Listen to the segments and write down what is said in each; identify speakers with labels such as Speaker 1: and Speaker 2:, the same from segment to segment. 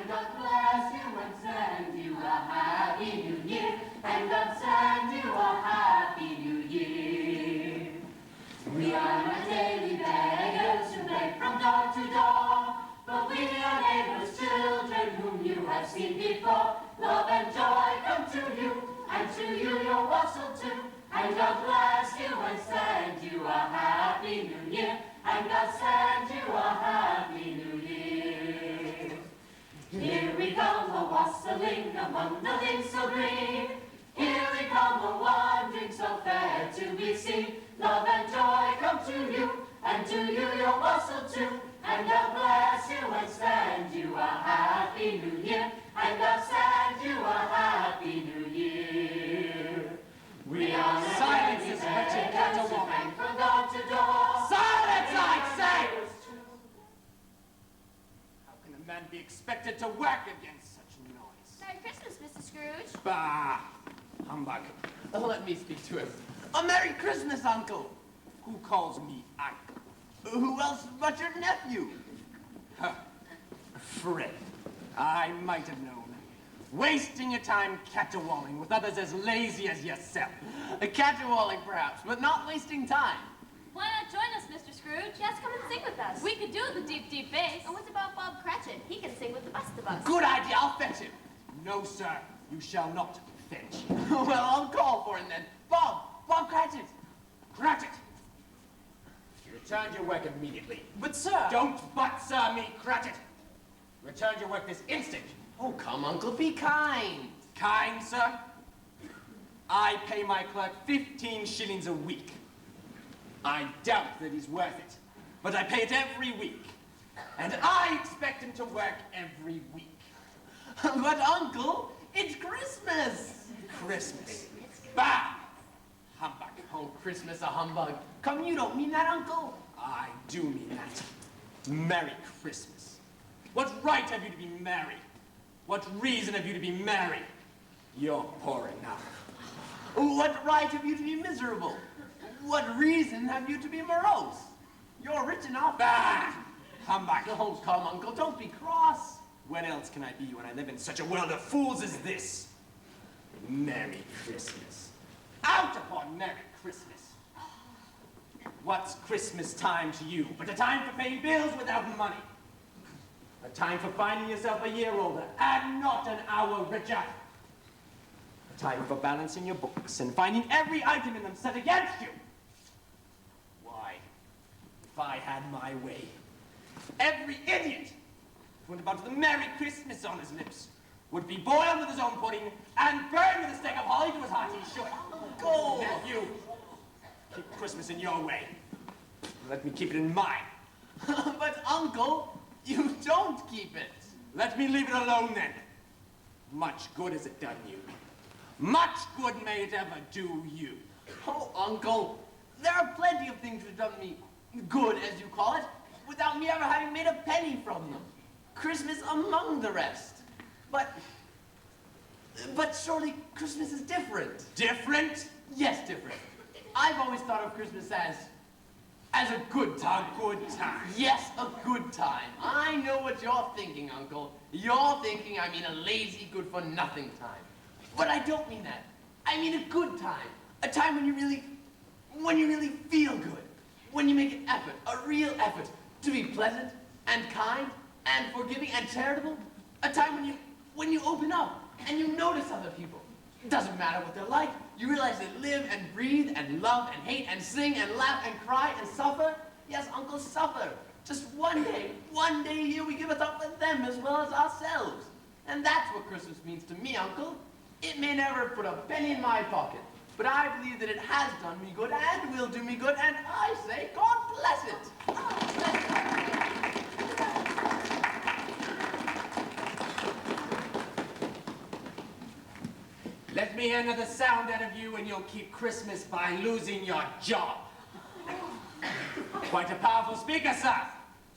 Speaker 1: And God bless you and send you a happy new year. And God send you a happy new year. We are not daily beggars who beg from door to door, but we are neighbors' children whom you have seen before. Love and joy come to you, and to you your wassail too. And God bless you and send you a happy new year. And God send you a happy new year. Here we come a-wassailing among the things so green. Here we come a-wandering so fair to be seen. Love and joy come to you, and to you your wassail too. And God bless you and send you a happy new year. And God send you a happy new year. We are
Speaker 2: silence this wretched caterwauling
Speaker 1: from door to door.
Speaker 2: Silence, I say! How can a man be expected to work against such noise?
Speaker 3: Merry Christmas, Mr. Scrooge.
Speaker 2: Bah! Humbug.
Speaker 4: Let me speak to him. A Merry Christmas, Uncle.
Speaker 2: Who calls me uncle?
Speaker 4: Who else but your nephew?
Speaker 2: Huh. Fred. I might have known. Wasting your time caterwauling with others as lazy as yourself.
Speaker 4: A caterwauling, perhaps, but not wasting time.
Speaker 3: Why not join us, Mr. Scrooge? Yes, come and sing with us. We could do the deep, deep bass. And what about Bob Cratchit? He can sing with the best of us.
Speaker 4: Good idea, I'll fetch him.
Speaker 2: No, sir. You shall not fetch.
Speaker 4: Well, I'll call for him then. Bob Cratchit.
Speaker 2: Cratchit! Return your work immediately.
Speaker 4: But, sir.
Speaker 2: Don't but, sir, me, Cratchit. Return your work this instant.
Speaker 4: Oh, come, Uncle, be kind.
Speaker 2: Kind, sir? I pay my clerk 15 shillings a week. I doubt that he's worth it, but I pay it every week. And I expect him to work every week.
Speaker 4: But, Uncle, it's Christmas.
Speaker 2: Christmas. Bah! Humbug.
Speaker 4: Oh, Christmas a humbug. Come, you don't mean that, Uncle?
Speaker 2: I do mean that. Merry Christmas. What right have you to be merry? What reason have you to be merry? You're poor enough.
Speaker 4: What right have you to be miserable? What reason have you to be morose? You're rich enough.
Speaker 2: Bah! Humbug.
Speaker 4: Oh, come, Uncle, don't be cross.
Speaker 2: What else can I be when I live in such a world of fools as this? Merry Christmas. Out upon Merry Christmas. What's Christmas time to you but a time for paying bills without money? A time for finding yourself a year older and not an hour richer. A time for balancing your books and finding every item in them set against you. Why, if I had my way, every idiot who went about with a Merry Christmas on his lips would be boiled with his own pudding and burned with a stake of holly to his heart he should. Go! Nephew, keep Christmas in your way. Let me keep it in mine.
Speaker 4: But, Uncle, you don't keep it.
Speaker 2: Let me leave it alone, then. Much good has it done you. Much good may it ever do you.
Speaker 4: Oh, Uncle, there are plenty of things which have done me good, as you call it, without me ever having made a penny from them. Christmas among the rest. But surely Christmas is different.
Speaker 2: Different?
Speaker 4: Yes, different. I've always thought of Christmas as a good time.
Speaker 2: A good time.
Speaker 4: Yes, a good time. I know what you're thinking, Uncle. You're thinking I mean a lazy, good-for-nothing time. But I don't mean that. I mean a good time. A time when you really feel good. When you make an effort, a real effort, to be pleasant and kind and forgiving and charitable. A time when you open up and you notice other people. It doesn't matter what they're like. You realize they live and breathe and love and hate and sing and laugh and cry and suffer. Yes, Uncle, suffer. Just one day a year we give it up for them as well as ourselves. And that's what Christmas means to me, Uncle. It may never put a penny in my pocket, but I believe that it has done me good and will do me good, and I say, God bless it. Oh, bless it.
Speaker 2: Let me hear another sound out of you and you'll keep Christmas by losing your job. Quite a powerful speaker, sir.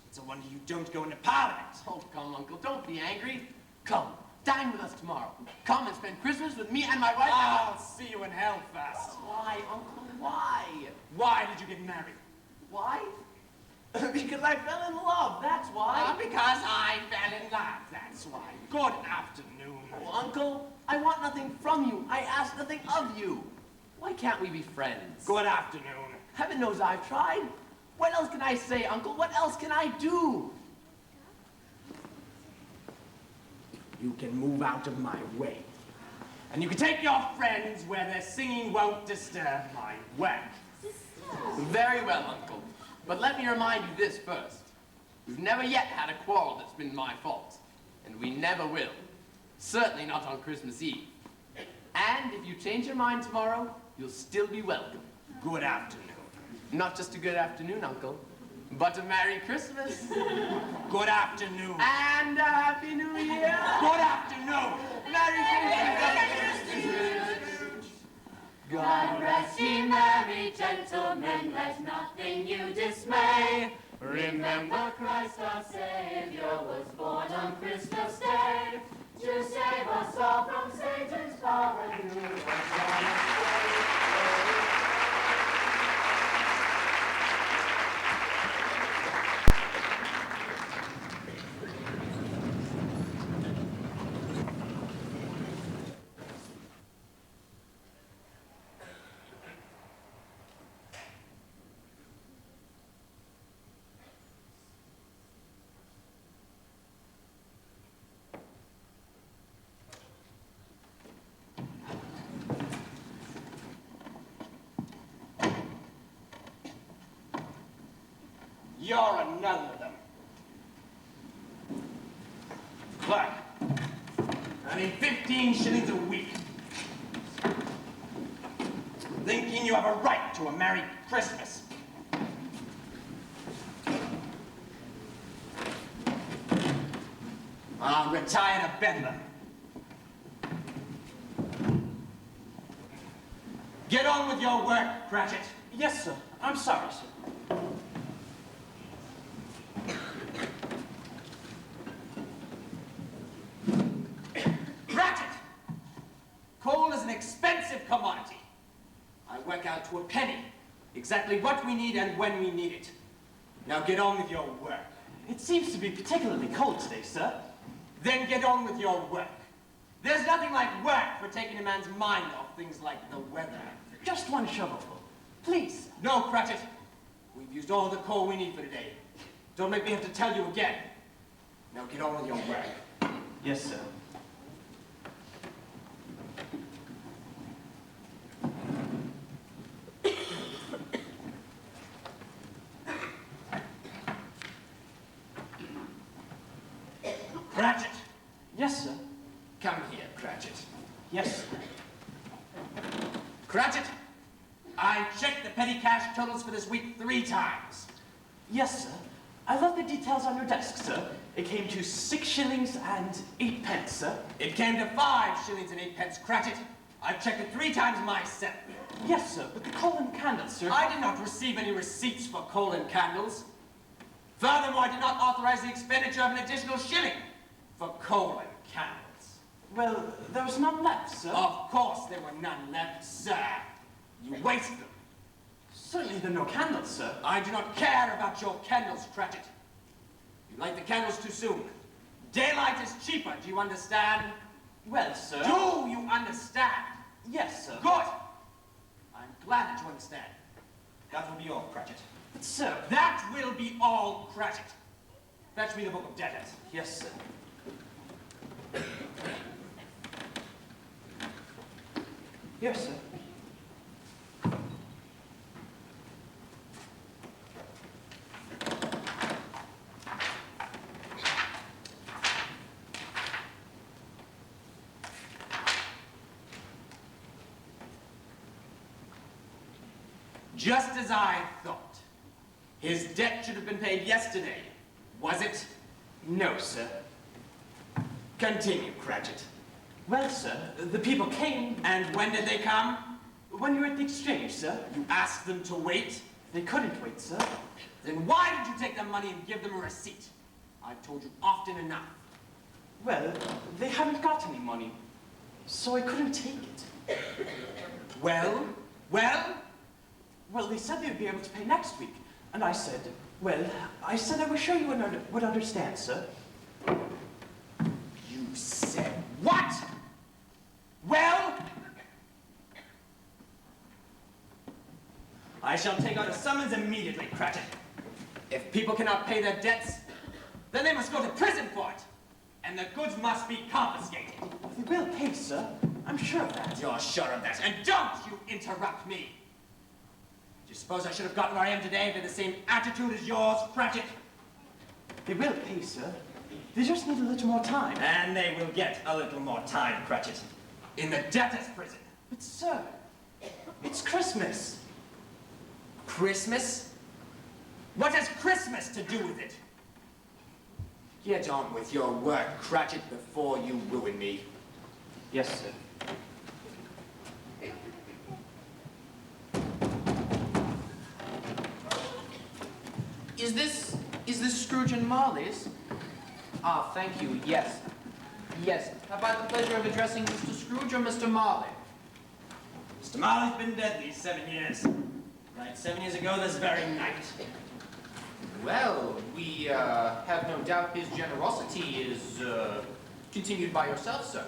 Speaker 2: It's a wonder you don't go into Parliament.
Speaker 4: Oh, come, Uncle, don't be angry. Come, dine with us tomorrow. Come and spend Christmas with me and my wife.
Speaker 2: I'll see you in hell first.
Speaker 4: Why, Uncle, why?
Speaker 2: Why did you get married?
Speaker 4: Why? Because I fell in love, that's why.
Speaker 2: Because I fell in love, that's why. Good afternoon.
Speaker 4: Oh, Uncle, I want nothing from you. I ask nothing of you. Why can't we be friends?
Speaker 2: Good afternoon.
Speaker 4: Heaven knows I've tried. What else can I say, Uncle? What else can I do?
Speaker 2: You can move out of my way. And you can take your friends where their singing won't disturb my work.
Speaker 4: Very well, Uncle. But let me remind you this first. We've never yet had a quarrel that's been my fault. And we never will. Certainly not on Christmas Eve. And if you change your mind tomorrow, you'll still be welcome.
Speaker 2: Good afternoon.
Speaker 4: Not just a good afternoon, Uncle, but a Merry Christmas.
Speaker 2: Good afternoon.
Speaker 4: And a Happy New Year.
Speaker 2: Good afternoon.
Speaker 4: Merry Christmas.
Speaker 1: God rest ye merry gentlemen, let nothing you dismay. Remember Christ our Savior was born on Christmas Day, to save us all from Satan's power, who was born astray.
Speaker 2: You're another of them. Clerk, I need 15 shillings a week. Thinking you have a right to a Merry Christmas. I'll retire to Bedlam. Get on with your work, Cratchit.
Speaker 5: Yes, sir. I'm sorry, sir.
Speaker 2: Cratchit! Coal is an expensive commodity. I work out to a penny exactly what we need and when we need it. Now get on with your work.
Speaker 5: It seems to be particularly cold today, sir.
Speaker 2: Then get on with your work. There's nothing like work for taking a man's mind off things like the weather.
Speaker 5: Just one shovelful. Please.
Speaker 2: No, Cratchit. We've used all the coal we need for today. Don't make me have to tell you again. Now get on with your work.
Speaker 5: Yes, sir.
Speaker 2: Cratchit!
Speaker 5: Yes, sir.
Speaker 2: Come here, Cratchit.
Speaker 5: Yes, sir.
Speaker 2: Cratchit, I checked the petty cash totals for this week 3 times.
Speaker 5: Yes, sir. I left the details on your desk, sir. It came to 6 shillings and 8 pence, sir.
Speaker 2: It came to 5 shillings and 8 pence, Cratchit. I checked it 3 times myself.
Speaker 5: Yes, sir, but the coal and candles, sir.
Speaker 2: I did not receive any receipts for coal and candles. Furthermore, I did not authorize the expenditure of an additional shilling for coal and candles.
Speaker 5: Well, there was none left, sir.
Speaker 2: Of course there were none left, sir. You waste them.
Speaker 5: Certainly there are no candles, sir.
Speaker 2: I do not care about your candles, Cratchit. You light the candles too soon. Daylight is cheaper, do you understand?
Speaker 5: Well, sir.
Speaker 2: Do you understand?
Speaker 5: Yes, sir.
Speaker 2: Good. I'm glad that you understand. That will be all, Cratchit.
Speaker 5: But, sir.
Speaker 2: That will be all, Cratchit. Fetch me the book of debtors.
Speaker 5: Yes, sir. Here, sir.
Speaker 2: Just as I thought. His debt should have been paid yesterday. Was it?
Speaker 5: No, sir.
Speaker 2: Continue, Cratchit.
Speaker 5: Well, sir, the people came.
Speaker 2: And when did they come?
Speaker 5: When you were at the exchange, sir.
Speaker 2: You asked them to wait?
Speaker 5: They couldn't wait, sir.
Speaker 2: Then why did you take their money and give them a receipt? I've told you often enough.
Speaker 5: Well, they haven't got any money, so I couldn't take it.
Speaker 2: Well? Well?
Speaker 5: Well, they said they'd be able to pay next week, and I said, Well, I said I was sure you would understand, sir.
Speaker 2: You said what? Well? I shall take out a summons immediately, Cratchit. If people cannot pay their debts, then they must go to prison for it. And the goods must be confiscated.
Speaker 5: They will pay, sir. I'm sure of that.
Speaker 2: You're sure of that. And don't you interrupt me. Do you suppose I should have gotten where I am today with the same attitude as yours, Cratchit?
Speaker 5: They will pay, sir. They just need a little more time.
Speaker 2: And they will get a little more time, Cratchit. In the debtor's prison.
Speaker 5: But, sir, it's Christmas.
Speaker 2: Christmas? What has Christmas to do with it? Get on with your work, Cratchit, before you ruin me.
Speaker 5: Yes, sir.
Speaker 4: Is this Scrooge and Marley's? Ah, thank you, yes. Yes, have I the pleasure of addressing Mr. Scrooge or Mr. Marley?
Speaker 2: Mr. Marley's been dead these 7 years. Right, 7 years ago this very night.
Speaker 4: Well, we have no doubt his generosity is continued by yourself, sir.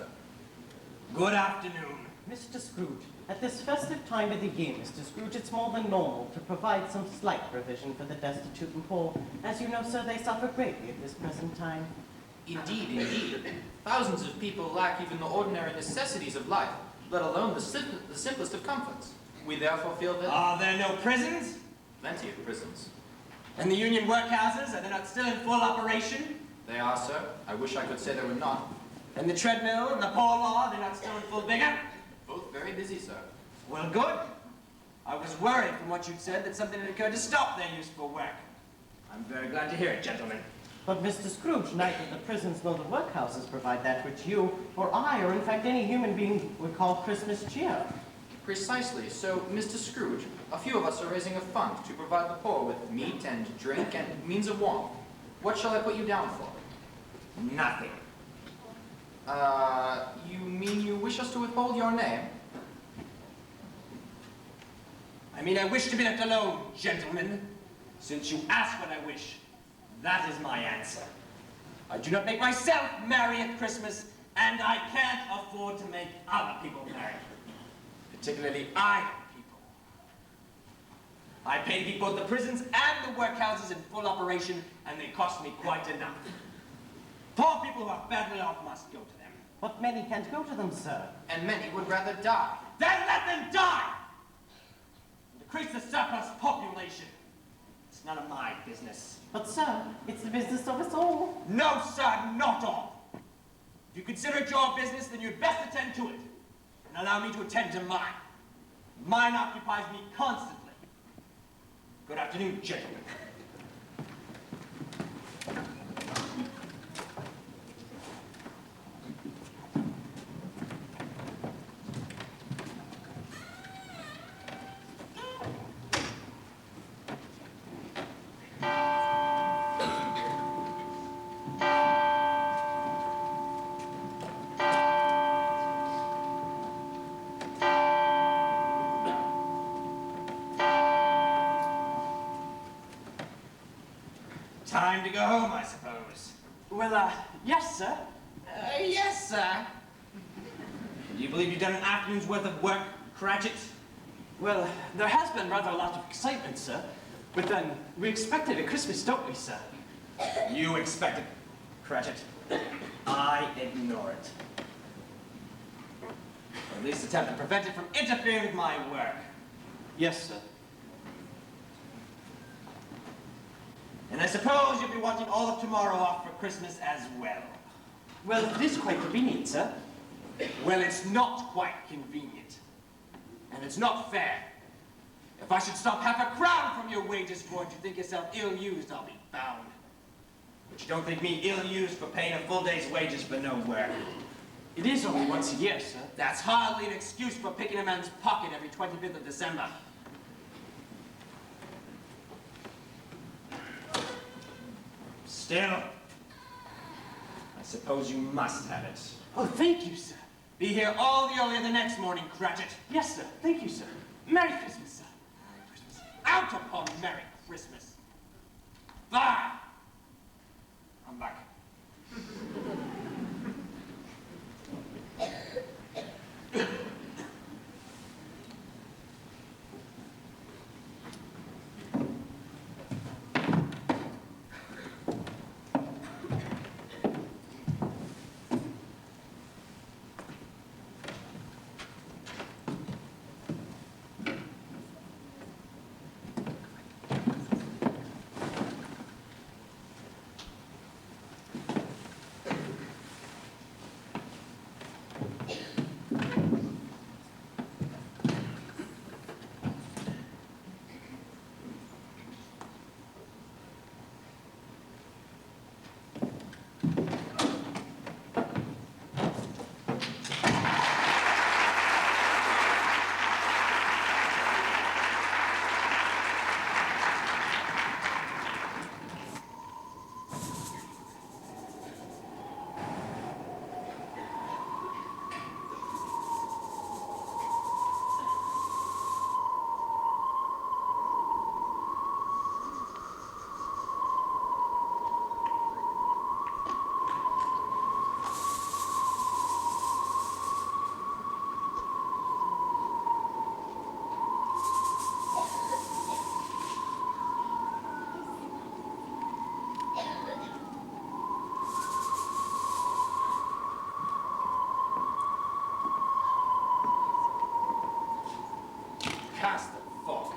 Speaker 2: Good afternoon.
Speaker 6: Mr. Scrooge, at this festive time of the year, Mr. Scrooge, it's more than normal to provide some slight provision for the destitute and poor. As you know, sir, they suffer greatly at this present time.
Speaker 4: Indeed, indeed. Thousands of people lack even the ordinary necessities of life, let alone the simplest of comforts. We therefore feel that...
Speaker 2: Are there no prisons?
Speaker 4: Plenty of prisons.
Speaker 2: And the union workhouses, are they not still in full operation?
Speaker 4: They are, sir. I wish I could say they were not.
Speaker 2: And the treadmill and the poor law, are they not still in full vigor?
Speaker 4: Both very busy, sir.
Speaker 2: Well, good. I was worried from what you'd said that something had occurred to stop their useful work. I'm very glad to hear it, gentlemen.
Speaker 6: But, Mr. Scrooge, neither the prisons nor the workhouses provide that which you, or I, or in fact any human being would call Christmas cheer.
Speaker 4: Precisely. So, Mr. Scrooge, a few of us are raising a fund to provide the poor with meat and drink and means of warmth. What shall I put you down for?
Speaker 2: Nothing.
Speaker 4: You mean you wish us to withhold your name?
Speaker 2: I mean, I wish to be left alone, gentlemen. Since you ask what I wish, that is my answer. I do not make myself merry at Christmas, and I can't afford to make other people merry. Particularly idle people. I pay to keep both the prisons and the workhouses in full operation, and they cost me quite enough. Poor people who are badly off must go to them.
Speaker 6: But many can't go to them, sir.
Speaker 4: And many would rather die.
Speaker 2: Then let them die! And decrease the surplus population. It's none of my business.
Speaker 6: But, sir, it's the business of us all.
Speaker 2: No, sir, not all. If you consider it your business, then you'd best attend to it. And allow me to attend to mine. Mine occupies me constantly. Good afternoon, gentlemen. Time to go home, I suppose.
Speaker 5: Well, yes, sir.
Speaker 2: Yes, sir. Do you believe you've done an afternoon's worth of work, Cratchit?
Speaker 5: Well, there has been rather a lot of excitement, sir. But then, we expected a Christmas, don't we, sir?
Speaker 2: You expected, Cratchit. I ignore it. Or at least attempt to prevent it from interfering with my work.
Speaker 5: Yes, sir.
Speaker 2: And I suppose you'll be wanting all of tomorrow off for Christmas as well.
Speaker 5: Well, it is quite convenient, sir.
Speaker 2: Well, it's not quite convenient. And it's not fair. If I should stop half a crown from your wages for it, you think yourself ill-used, I'll be bound. But you don't think me ill-used for paying a full day's wages for no work.
Speaker 5: It is only once a year, sir.
Speaker 2: That's hardly an excuse for picking a man's pocket every 25th of December. Still, I suppose you must have it.
Speaker 5: Oh, thank you, sir.
Speaker 2: Be here all the earlier the next morning, Cratchit.
Speaker 5: Yes, sir. Thank you, sir. Merry Christmas, sir.
Speaker 2: Merry Christmas. Out upon Merry Christmas. Ah! I'm back. Cast the fog.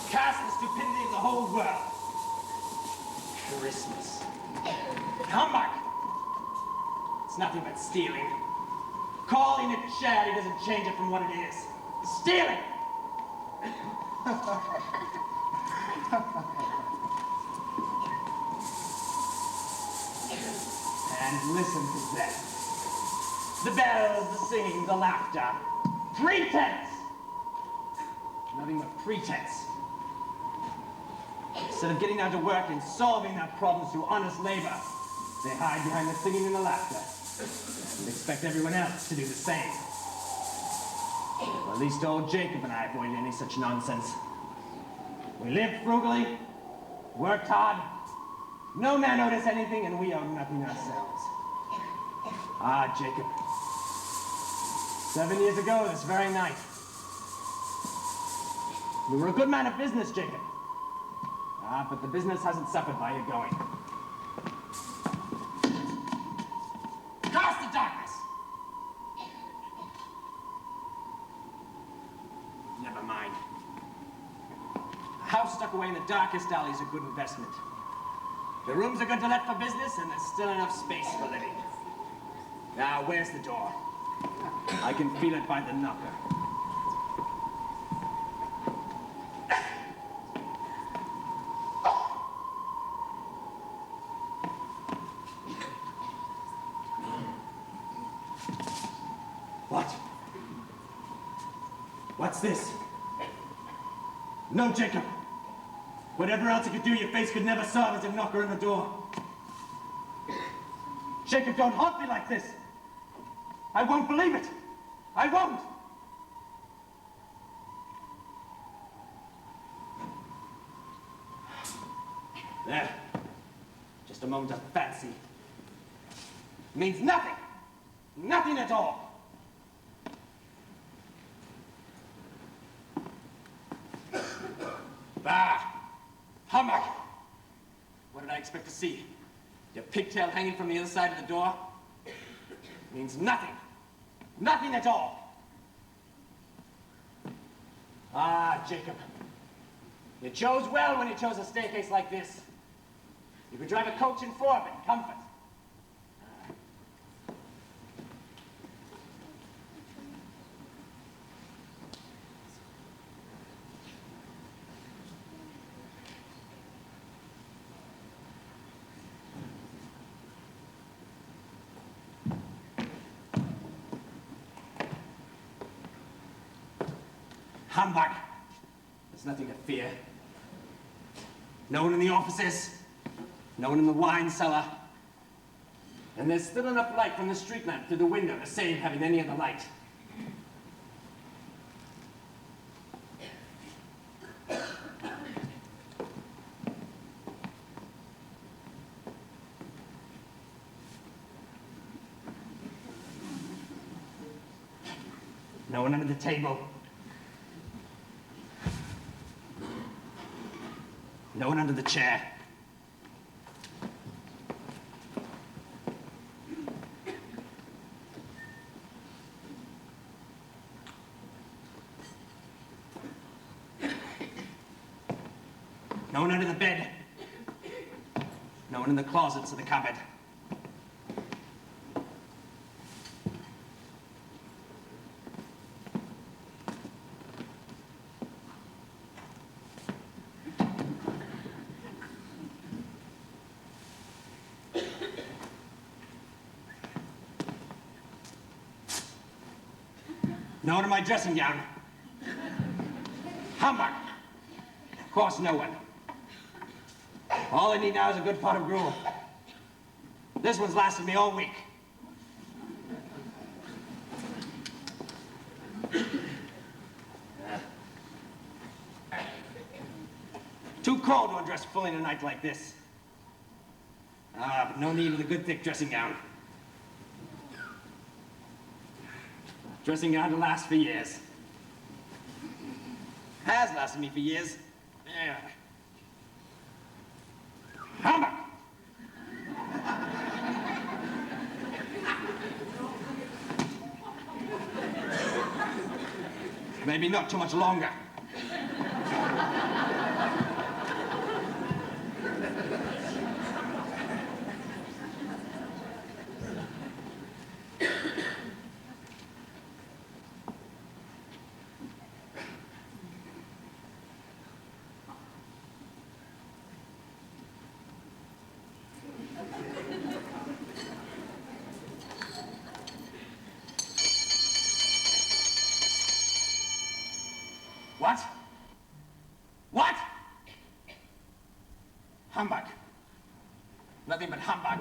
Speaker 2: Cast the stupidity of the whole world. Christmas. Humbug! It's nothing but stealing. Calling it charity doesn't change it from what it is. Stealing! And listen to that. The bells, the singing, the laughter. Pretense! Nothing but pretense. Instead of getting down to work and solving their problems through honest labor, they hide behind the singing and the laughter and expect everyone else to do the same. Well, at least old Jacob and I avoided any such nonsense. We lived frugally, worked hard, no man owed us anything, and we owed nothing ourselves. Ah, Jacob. 7 years ago, this very night. You were a good man of business, Jacob. Ah, but the business hasn't suffered by your going. Cast the darkness! Never mind. A house stuck away in the darkest alley is a good investment. The rooms are good to let for business, and there's still enough space for living. Now, where's the door? I can feel it by the knocker. What? What's this? No, Jacob. Whatever else you could do, your face could never serve as a knocker on the door. Jacob, don't haunt me like this. I won't believe it. I won't. There. Just a moment of fancy. Means nothing. Nothing at all. Bah! Humbug! What did I expect to see? Your pigtail hanging from the other side of the door? Means nothing. Nothing at all. Ah, Jacob. You chose well when you chose a staircase like this. You could drive a coach and four in comfort. Humbug. There's nothing to fear. No one in the offices. No one in the wine cellar. And there's still enough light from the street lamp through the window to save having any other light. No one under the table. No one under the chair. No one under the bed. No one in the closets or the cupboard. No one in my dressing gown. Humbug. Of course, no one. All I need now is a good pot of gruel. This one's lasted me all week. Too cold to undress fully in a night like this. But no need of the good thick dressing gown. Dressing gown to last for years. Has lasted me for years. Yeah. Humbug! Maybe not too much longer. What? What? Humbug. Nothing but humbug.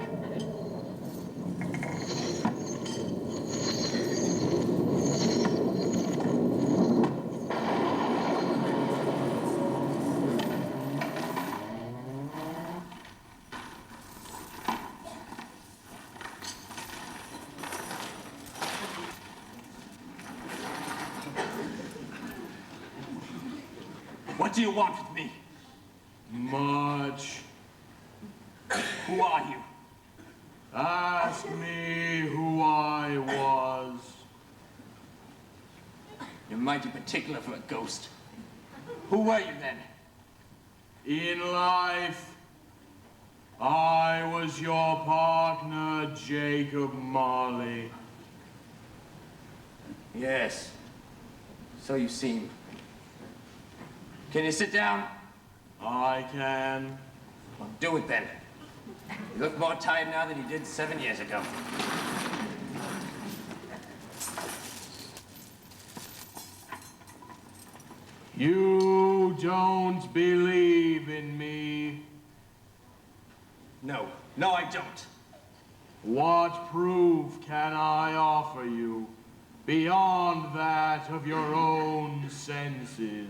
Speaker 2: What do you want with me?
Speaker 7: Much.
Speaker 2: Who are you?
Speaker 7: Ask me who I was.
Speaker 2: You're mighty particular for a ghost. Who were you then?
Speaker 7: In life, I was your partner, Jacob Marley.
Speaker 2: Yes. So you seem. Can you sit down?
Speaker 7: I can.
Speaker 2: Well, do it then. You look more tired now than you did 7 years ago.
Speaker 7: You don't believe in me.
Speaker 2: No. No, I don't.
Speaker 7: What proof can I offer you beyond that of your own senses?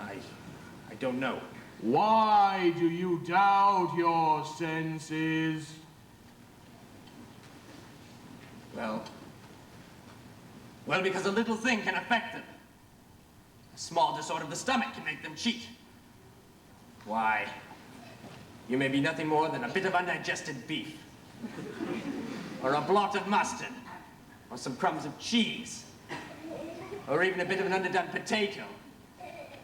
Speaker 2: I don't know.
Speaker 7: Why do you doubt your senses?
Speaker 2: Well, because a little thing can affect them. A small disorder of the stomach can make them cheat. Why, you may be nothing more than a bit of undigested beef, or a blot of mustard, or some crumbs of cheese, or even a bit of an underdone potato.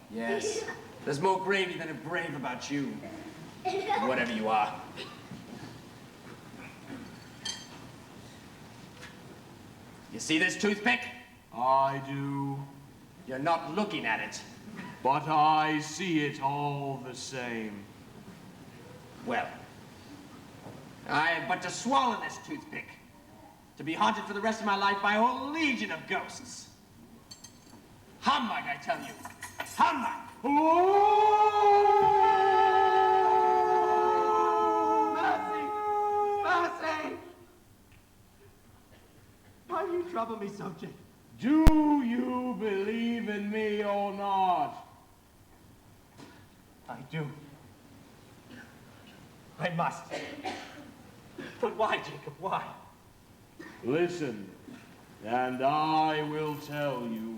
Speaker 2: Yes, there's more gravy than a grave about you, whatever you are. You see this toothpick?
Speaker 7: I do,
Speaker 2: You're not looking at it.
Speaker 7: but I see it all the same.
Speaker 2: Well, I have but to swallow this toothpick to be haunted for the rest of my life by a whole legion of ghosts. Humbug, I tell you. Humbug! Mercy! Why do you trouble me so, Jake?
Speaker 7: Do you believe in me or not?
Speaker 2: I do. I must. But why, Jacob? Why?
Speaker 7: Listen, And I will tell you.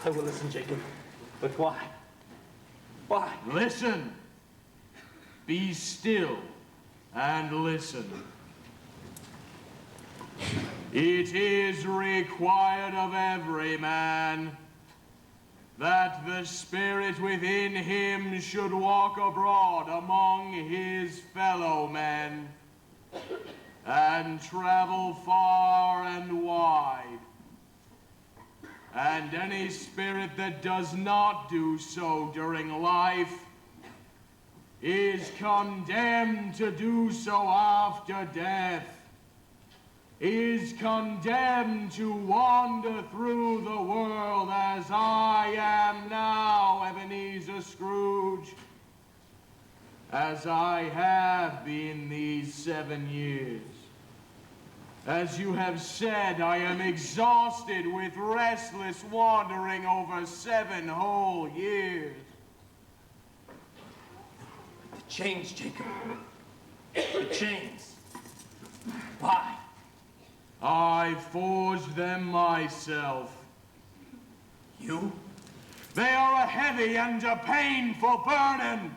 Speaker 5: I will listen, Jacob. But why? Why?
Speaker 7: Listen. Be still and listen. It is required of every man that the spirit within him should walk abroad among his fellow men and travel far and wide. And any spirit that does not do so during life is condemned to do so after death, is condemned to wander through the world as I am now, Ebenezer Scrooge, as I have been these 7 years. As you have said, I am exhausted with restless wandering over 7 whole years.
Speaker 5: The chains, Jacob. The chains. Why?
Speaker 7: I forged them myself.
Speaker 5: You?
Speaker 7: They are a heavy and a painful burden.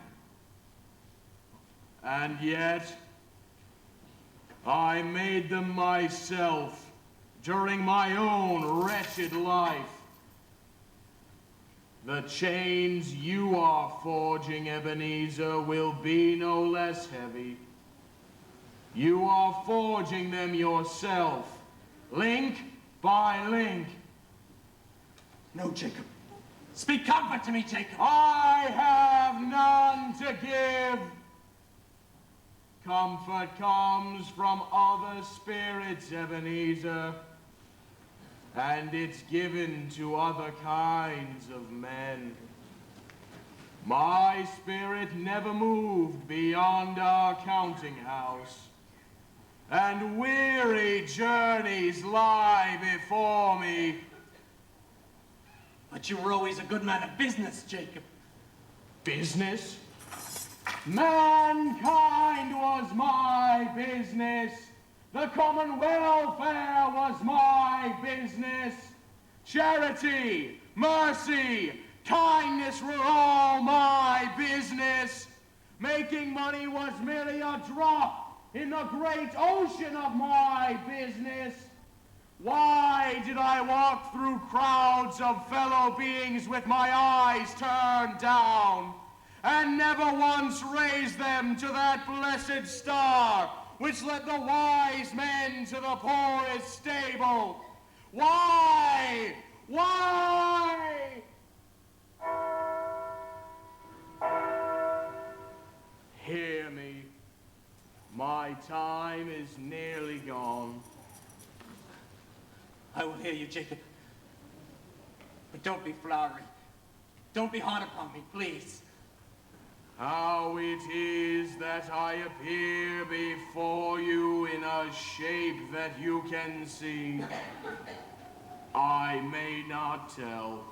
Speaker 7: And yet, I made them myself during my own wretched life. The chains you are forging, Ebenezer, will be no less heavy. You are forging them yourself, link by link.
Speaker 5: No, Jacob. Speak comfort to me, Jacob.
Speaker 7: I have none to give. Comfort comes from other spirits, Ebenezer, and it's given to other kinds of men. My spirit never moved beyond our counting house, and weary journeys lie before me.
Speaker 5: But you were always a good man of business, Jacob.
Speaker 7: Business? Mankind was my business. The common welfare was my business. Charity, mercy, kindness were all my business. Making money was merely a drop in the great ocean of my business. Why did I walk through crowds of fellow beings with my eyes turned down, and never once raise them to that blessed star which led the wise men to the poorest stable? Why? Why? Hear me. My time is nearly gone.
Speaker 5: I will hear you, Jacob. But don't be flowery. Don't be hard upon me, please.
Speaker 7: How it is that I appear before you in a shape that you can see, I may not tell.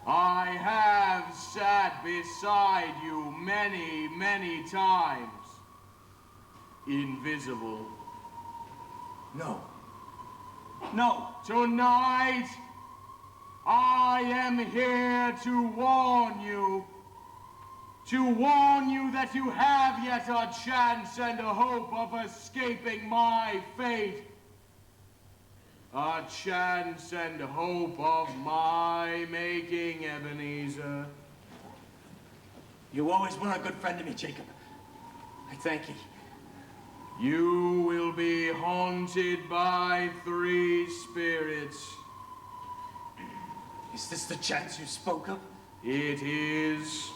Speaker 7: I have sat beside you many, many times, invisible.
Speaker 5: No. No.
Speaker 7: Tonight, I am here to warn you. To warn you that you have yet a chance and a hope of escaping my fate. A chance and hope of my making, Ebenezer.
Speaker 5: You always were a good friend to me, Jacob. I thank you.
Speaker 7: You will be haunted by 3 spirits.
Speaker 5: Is this the chance you spoke of?
Speaker 7: It is.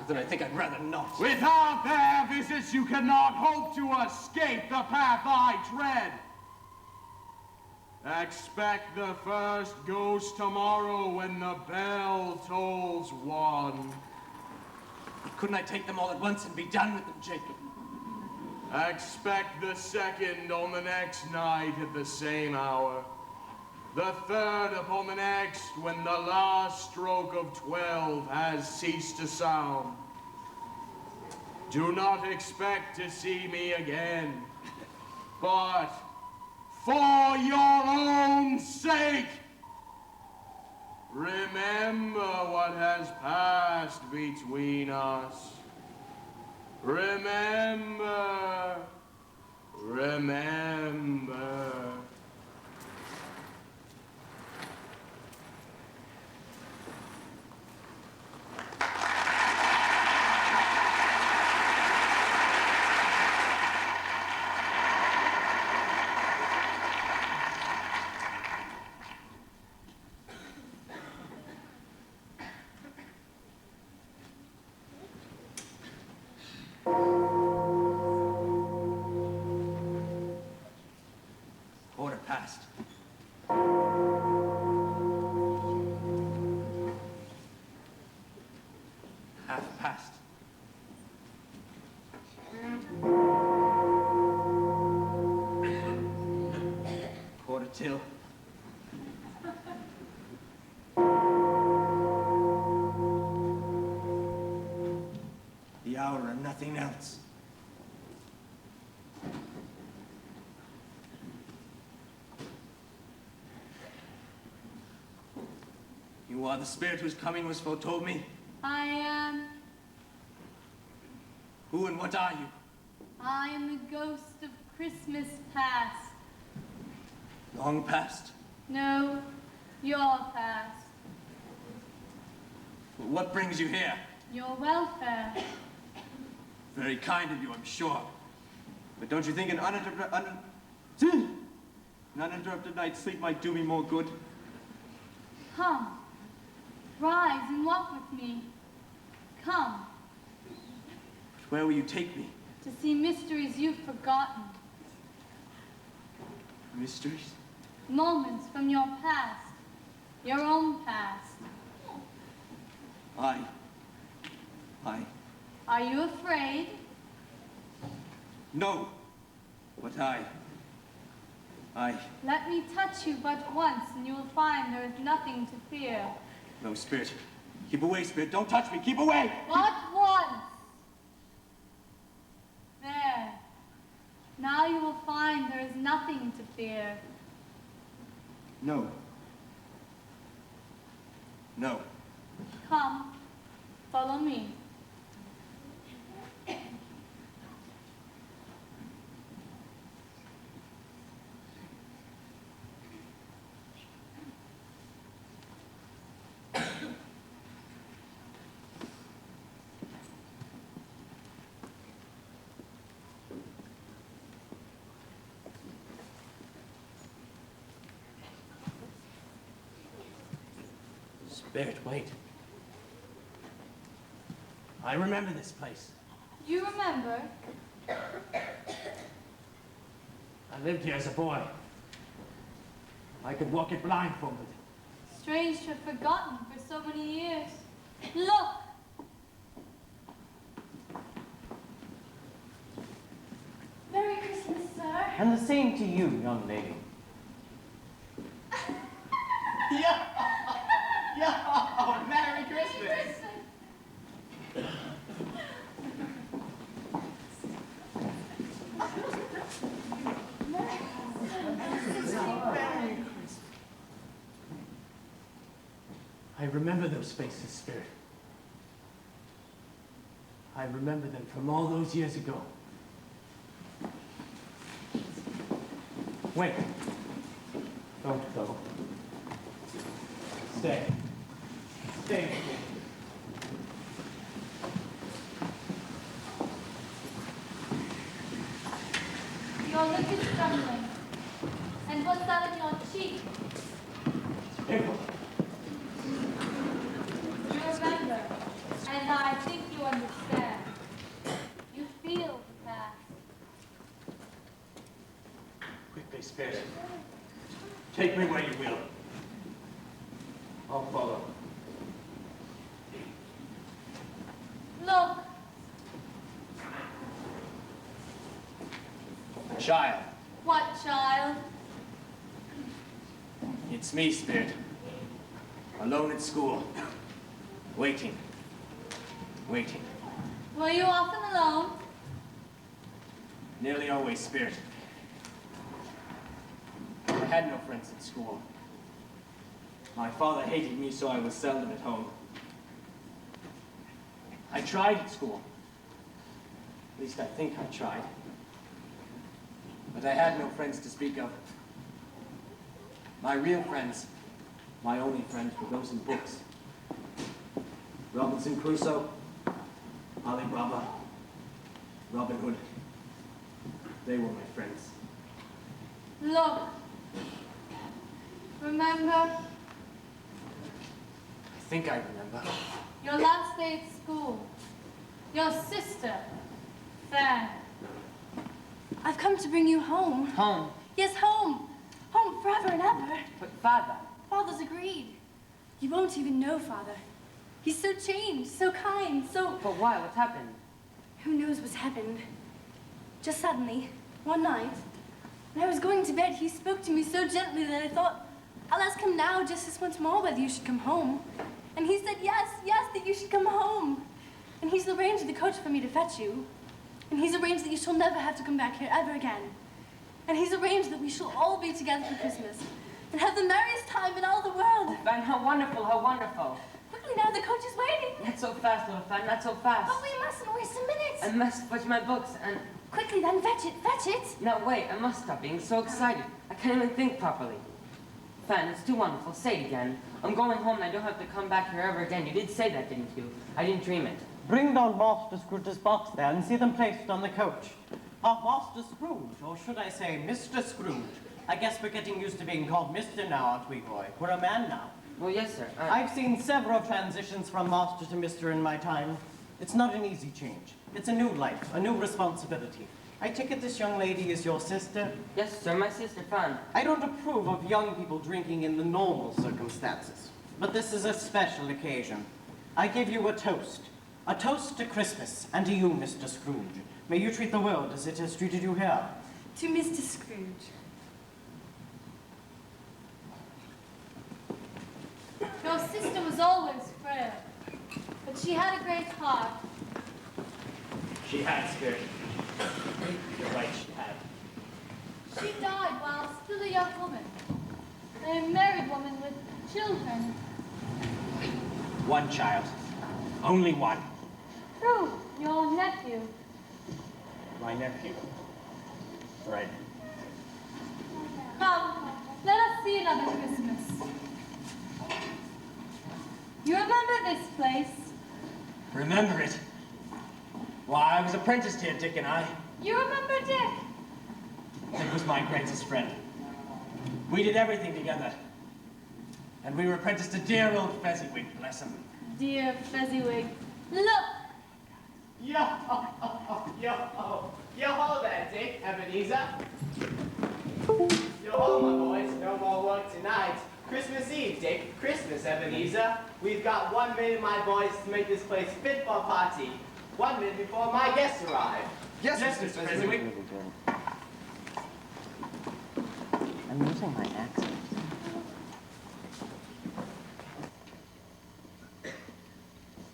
Speaker 5: Then I think I'd rather not.
Speaker 7: Without their visits, you cannot hope to escape the path I tread. Expect the first ghost tomorrow when the bell tolls 1.
Speaker 5: But couldn't I take them all at once and be done with them, Jacob?
Speaker 7: Expect the second on the next night at the same hour. The third upon the next when the last stroke of 12 has ceased to sound. Do not expect to see me again, but for your own sake. Remember what has passed between us. Remember, remember.
Speaker 2: Quarter past. Half past. Quarter till. The hour and nothing else. You are the spirit whose coming was foretold me?
Speaker 3: I am.
Speaker 2: Who and what are you?
Speaker 3: I am the ghost of Christmas past.
Speaker 2: Long past?
Speaker 3: No, your past.
Speaker 2: What brings you here?
Speaker 3: Your welfare.
Speaker 2: Very kind of you, I'm sure. But don't you think an uninterrupted night's sleep might do me more good?
Speaker 3: Come. Rise and walk with me. Come.
Speaker 2: Where will you take me?
Speaker 3: To see mysteries you've forgotten.
Speaker 2: Mysteries?
Speaker 3: Moments from your past. Your own past.
Speaker 2: I.
Speaker 3: Are you afraid?
Speaker 2: No. But I.
Speaker 3: Let me touch you but once, and you will find there is nothing to fear.
Speaker 2: No, Spirit. Keep away, Spirit. Don't touch me. Keep away!
Speaker 3: But once! There. Now you will find there is nothing to fear.
Speaker 2: No. No.
Speaker 3: Come, follow me.
Speaker 2: Spirit, wait. I remember this place.
Speaker 3: You remember?
Speaker 2: I lived here as a boy. I could walk it blindfolded.
Speaker 3: Strange to have forgotten for so many years. Look! Merry Christmas, sir.
Speaker 6: And the same to you, young lady.
Speaker 2: Oh, Merry Christmas! I remember those faces, Spirit. I remember them from all those years ago. Wait. Don't go. Stay. Stay with me.
Speaker 3: Your lip is trembling. And what's that on your cheek?
Speaker 2: April.
Speaker 3: You remember. And I think you understand. You feel the past.
Speaker 2: Quickly, Spirit. Take me where you will. I'll follow.
Speaker 3: Look!
Speaker 2: A child.
Speaker 3: What child?
Speaker 2: It's me, Spirit. Alone at school. Waiting. Waiting.
Speaker 3: Were you often alone?
Speaker 2: Nearly always, Spirit. had no friends at school. My father hated me, so I was seldom at home. I tried at school. At least I think I tried. But I had no friends to speak of. My real friends, my only friends, were those in books. Robinson Crusoe, Ali Baba, Robin Hood. They were my friends.
Speaker 3: Look. Remember
Speaker 2: I think I remember.
Speaker 3: your last day at school? Your sister, Fan. I've come to bring you home.
Speaker 4: Home?
Speaker 3: Yes, home. Home forever and ever.
Speaker 4: But Father.
Speaker 3: Father's agreed. You won't even know Father. He's so changed, so kind, so...
Speaker 4: But why? What's happened?
Speaker 3: Who knows what's happened? Just suddenly, one night, when I was going to bed, he spoke to me so gently that I thought, I'll ask him now just this once more whether you should come home. And he said, yes, that you should come home. And he's arranged the coach for me to fetch you. And he's arranged that you shall never have to come back here ever again. And he's arranged that we shall all be together for Christmas and have the merriest time in all the world.
Speaker 4: Fan, how wonderful, how wonderful.
Speaker 3: Quickly now, the coach is waiting.
Speaker 4: Not so fast, little Fan, not so fast.
Speaker 3: But we mustn't waste a minute.
Speaker 4: I must fetch my books and...
Speaker 3: Quickly then, fetch it.
Speaker 4: No, wait, I must stop being so excited. I can't even think properly. Fan, it's too wonderful. Say it again. I'm going home and I don't have to come back here ever again. You did say that, didn't you? I didn't dream it.
Speaker 6: Bring down Master Scrooge's box there and see them placed on the coach. Master Scrooge, or should I say Mr. Scrooge? I guess we're getting used to being called Mr. now, aren't we, boy? We're a man now.
Speaker 4: Well, yes, sir.
Speaker 6: I've seen several transitions from Master to Mr. in my time. It's not an easy change. It's a new life, a new responsibility. I take it this young lady is your sister?
Speaker 4: Yes, sir, my sister, Fan.
Speaker 6: I don't approve of young people drinking in the normal circumstances, but this is a special occasion. I give you a toast. A toast to Christmas, and to you, Mr. Scrooge. May you treat the world as it has treated you here.
Speaker 3: To Mr. Scrooge. Your sister was always frail, but she had a great heart.
Speaker 2: She had spirit. You're right, she had.
Speaker 3: She died while still a young woman, a married woman with children.
Speaker 2: One child. Only one.
Speaker 3: True, your nephew.
Speaker 2: My nephew. Fred.
Speaker 3: Come, let us see another Christmas. You remember this place?
Speaker 2: Remember it? Why, I was apprenticed here, Dick and I.
Speaker 3: You remember Dick?
Speaker 2: Dick was my greatest friend. We did everything together. And we were apprenticed to dear old Fezziwig, bless him.
Speaker 3: Dear Fezziwig. Look!
Speaker 8: Yo-ho there, Dick, Ebenezer. Yo-ho, my boys, no more work tonight. Christmas Eve, Dick, Christmas, Ebenezer. We've got 1 minute, my boys, to make this place fit for a party. 1 minute before my guests arrive.
Speaker 2: Yes, Mr. Fezziwig.
Speaker 6: I'm losing my accent.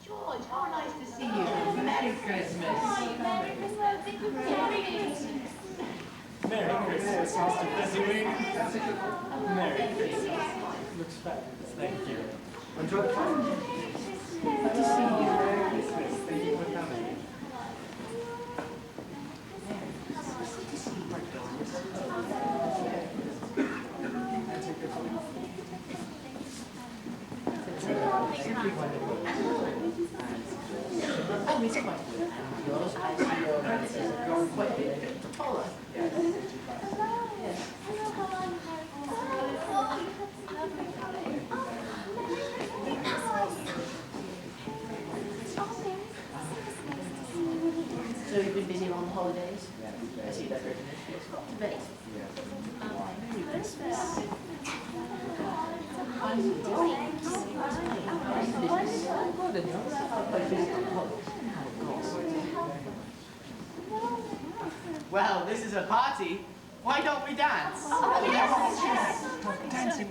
Speaker 1: George, how nice to see you. Merry Christmas.
Speaker 3: Merry Christmas.
Speaker 2: Merry Christmas, Mr. Fezziwig. Merry Christmas. Looks fabulous, thank you. Enjoy the party. Good to see you. Merry Christmas. Thank you for coming.
Speaker 1: So you've been busy on the holidays? I see that written. Very. Merry Christmas.
Speaker 8: Well, this is a party. Why don't we dance? Dancing.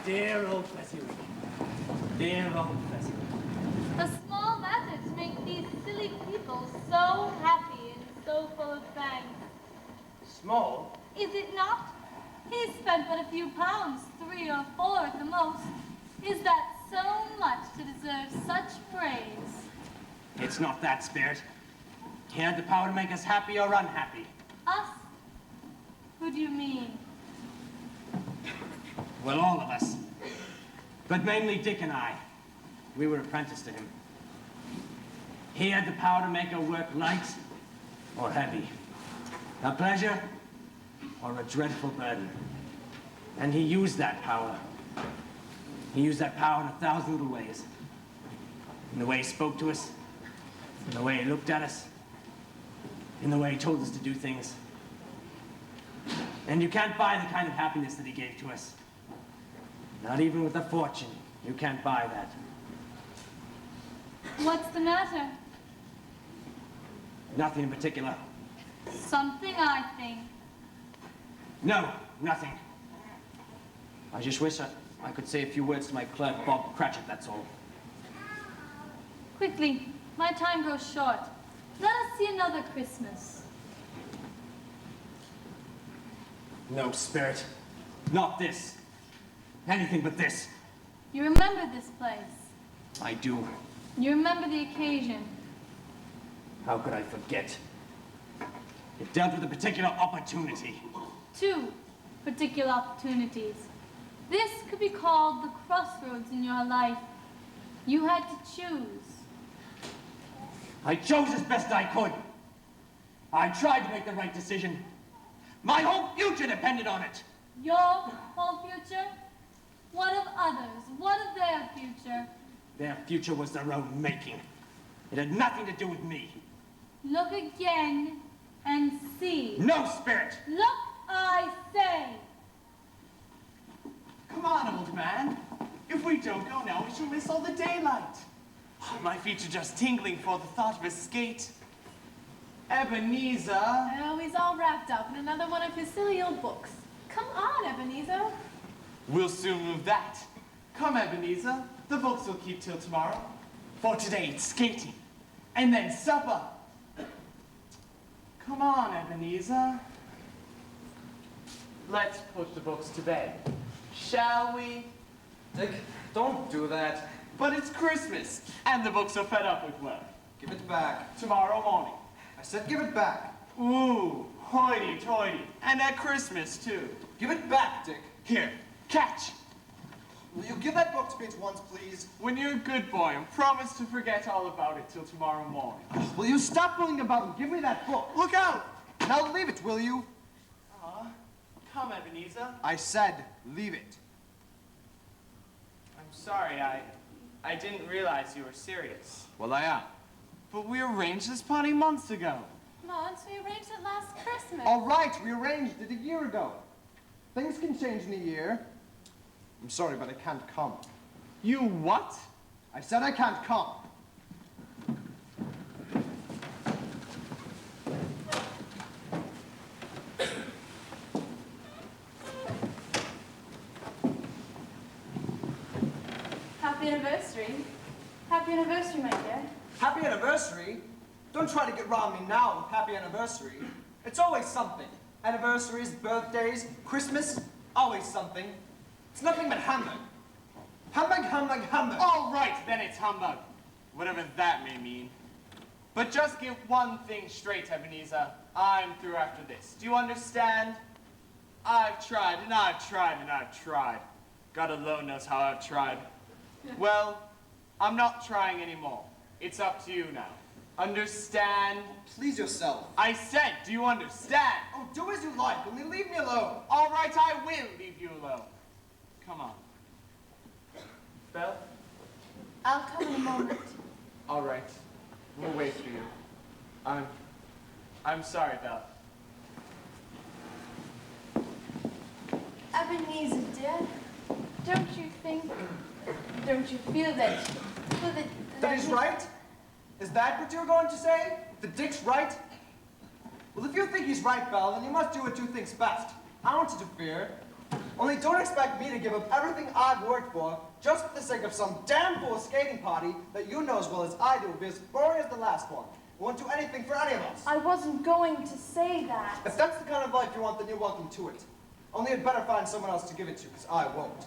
Speaker 2: Dear old Fezziwig. Dear old Fezziwig.
Speaker 3: A small matter to make these silly people so happy and so full of thanks.
Speaker 2: Small?
Speaker 3: Is it not? He spent but a few pounds, 3 or 4 at the most. Is that so much to deserve such praise?
Speaker 2: It's not that, Spirit. He had the power to make us happy or unhappy.
Speaker 3: Us? Who do you mean?
Speaker 2: Well, all of us. But mainly Dick and I. We were apprenticed to him. He had the power to make our work light or heavy. A pleasure or a dreadful burden. And he used that power. He used that power in 1,000 little ways. In the way he spoke to us, in the way he looked at us, in the way he told us to do things. And you can't buy the kind of happiness that he gave to us. Not even with a fortune, you can't buy that.
Speaker 3: What's the matter?
Speaker 2: Nothing in particular.
Speaker 3: Something, I think.
Speaker 2: No, nothing. I just wish I could say a few words to my clerk, Bob Cratchit, that's all.
Speaker 3: Quickly, my time grows short. Let us see another Christmas.
Speaker 2: No, Spirit. Not this. Anything but this.
Speaker 3: You remember this place.
Speaker 2: I do.
Speaker 3: You remember the occasion.
Speaker 2: How could I forget? It dealt with a particular opportunity.
Speaker 3: 2 particular opportunities. This could be called the crossroads in your life. You had to choose.
Speaker 2: I chose as best I could. I tried to make the right decision. My whole future depended on it.
Speaker 3: Your whole future? What of others? What of their future?
Speaker 2: Their future was their own making. It had nothing to do with me.
Speaker 3: Look again and see.
Speaker 2: No, Spirit!
Speaker 3: Look, I say.
Speaker 7: Come on, old man. If we don't go now, we shall miss all the daylight. Oh, my feet are just tingling for the thought of a skate. Ebenezer.
Speaker 9: Oh, he's all wrapped up in another one of his silly old books. Come on, Ebenezer.
Speaker 7: We'll soon move that. Come, Ebenezer. The books will keep till tomorrow. For today, it's skating. And then supper. Come on, Ebenezer. Let's put the books to bed. Shall we?
Speaker 6: Dick, don't do that.
Speaker 7: But it's Christmas, and the books are fed up with work.
Speaker 6: Give it back.
Speaker 7: Tomorrow morning.
Speaker 6: I said give it back.
Speaker 7: Ooh, hoity-toity. And at Christmas, too.
Speaker 6: Give it back, Dick.
Speaker 7: Here, catch.
Speaker 6: Will you give that book to me at once, please?
Speaker 7: When you're a good boy and promise to forget all about it till tomorrow morning.
Speaker 6: Will you stop fooling about and give me that book?
Speaker 7: Look out!
Speaker 6: Now leave it, will you?
Speaker 7: Come, Ebenezer.
Speaker 6: I said leave it.
Speaker 10: I'm sorry, I didn't realize you were serious.
Speaker 7: Well, I am. But we arranged this party months ago.
Speaker 9: Months, we arranged it last Christmas.
Speaker 6: All right, we arranged it a year ago. Things can change in a year. I'm sorry, but I can't come.
Speaker 7: You what?
Speaker 6: I said I can't come.
Speaker 3: Happy anniversary, my dear.
Speaker 11: Happy anniversary? Don't try to get round me now with happy anniversary. It's always something. Anniversaries, birthdays, Christmas, always something. It's nothing but humbug. Humbug, humbug, humbug.
Speaker 10: All right, then it's humbug. Whatever that may mean. But just get one thing straight, Ebenezer. I'm through after this. Do you understand? I've tried, and I've tried, and I've tried. God alone knows how I've tried. Well, I'm not trying anymore. It's up to you now. Understand?
Speaker 11: Please yourself.
Speaker 10: I said, do you understand?
Speaker 11: Oh, do as you like, only leave me alone.
Speaker 10: All right, I will leave you alone. Come on. Belle?
Speaker 3: I'll come in a moment.
Speaker 10: All right. We'll wait for you. I'm sorry, Belle.
Speaker 3: Ebenezer, dear, don't you feel that,
Speaker 11: That he's right? Is that what you're going to say? The Dick's right? Well, if you think he's right, Belle, then you must do what you think's best. I won't interfere. Only don't expect me to give up everything I've worked for just for the sake of some damn fool skating party that you know as well as I do will be as boring as the last one. You won't do anything for any of us.
Speaker 3: I wasn't going to say that.
Speaker 11: If that's the kind of life you want, then you're welcome to it. Only you'd better find someone else to give it to, because I won't.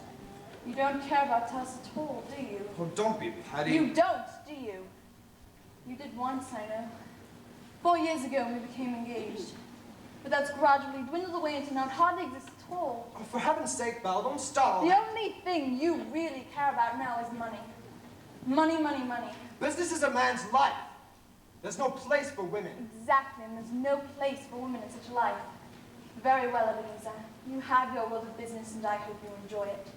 Speaker 3: You don't care about us at all, do you?
Speaker 11: Oh, don't be petty.
Speaker 3: You don't, do you? You did once, I know. 4 years ago, we became engaged. But that's gradually dwindled away until now it hardly exists at all.
Speaker 11: Oh, for heaven's sake, Belle, don't start.
Speaker 3: The only thing you really care about now is money. Money, money, money.
Speaker 11: Business is a man's life. There's no place for women.
Speaker 3: Exactly, and there's no place for women in such a life. Very well, Ebenezer. You have your world of business, and I hope you enjoy it.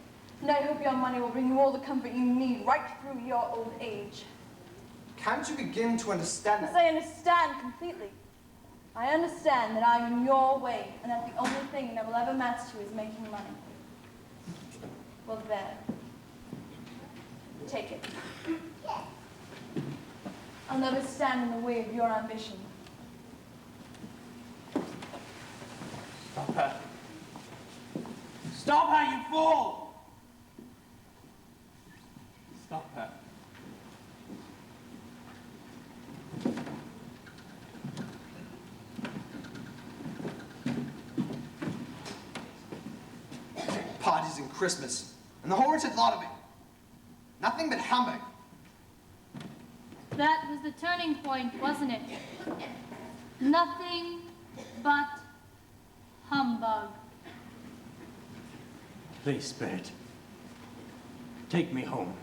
Speaker 3: And I hope your money will bring you all the comfort you need right through your old age.
Speaker 11: Can't you begin to understand
Speaker 3: Yes,
Speaker 11: that?
Speaker 3: I understand completely. I understand that I'm in your way, and that the only thing that will ever matter to you is making money. Well, there. Take it. I'll never stand in the way of your ambition.
Speaker 2: Stop her. Stop her, you fool! Stop her.
Speaker 11: Parties and Christmas, and the horrid lot of it. Nothing but humbug.
Speaker 12: That was the turning point, wasn't it? Nothing but humbug.
Speaker 2: Please, Spirit. Take me home.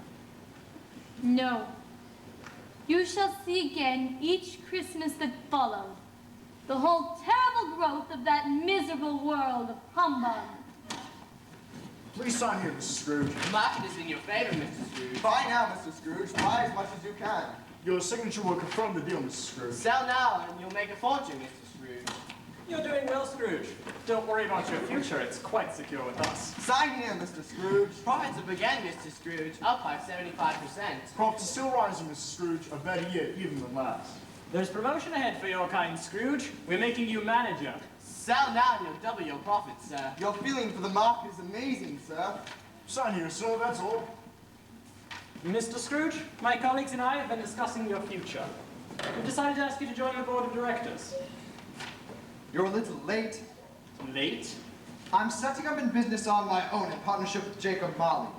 Speaker 12: No. You shall see again each Christmas that followed the whole terrible growth of that miserable world of humbug.
Speaker 7: Please sign here, Mrs. Scrooge.
Speaker 4: The market is in your favor, Mr. Scrooge.
Speaker 11: Buy now, Mr. Scrooge. Buy as much as you can.
Speaker 7: Your signature will confirm the deal, Mrs. Scrooge.
Speaker 4: Sell now, and you'll make a fortune, Mr. Scrooge.
Speaker 10: You're doing well, Scrooge. Don't worry about your future. It's quite secure with us.
Speaker 11: Sign here, Mr. Scrooge.
Speaker 4: Profits up again, Mr. Scrooge, up by 75%.
Speaker 7: Profits are still rising, Mrs. Scrooge. A better year even than last.
Speaker 10: There's promotion ahead for your kind, Scrooge. We're making you manager.
Speaker 4: Sell now, and you'll double your profits, sir.
Speaker 11: Your feeling for the market is amazing, sir.
Speaker 7: Sign here, sir, that's all.
Speaker 10: Mr. Scrooge, my colleagues and I have been discussing your future. We've decided to ask you to join the board of directors.
Speaker 11: You're a little late.
Speaker 10: Late?
Speaker 11: I'm setting up in business on my own in partnership with Jacob Marley.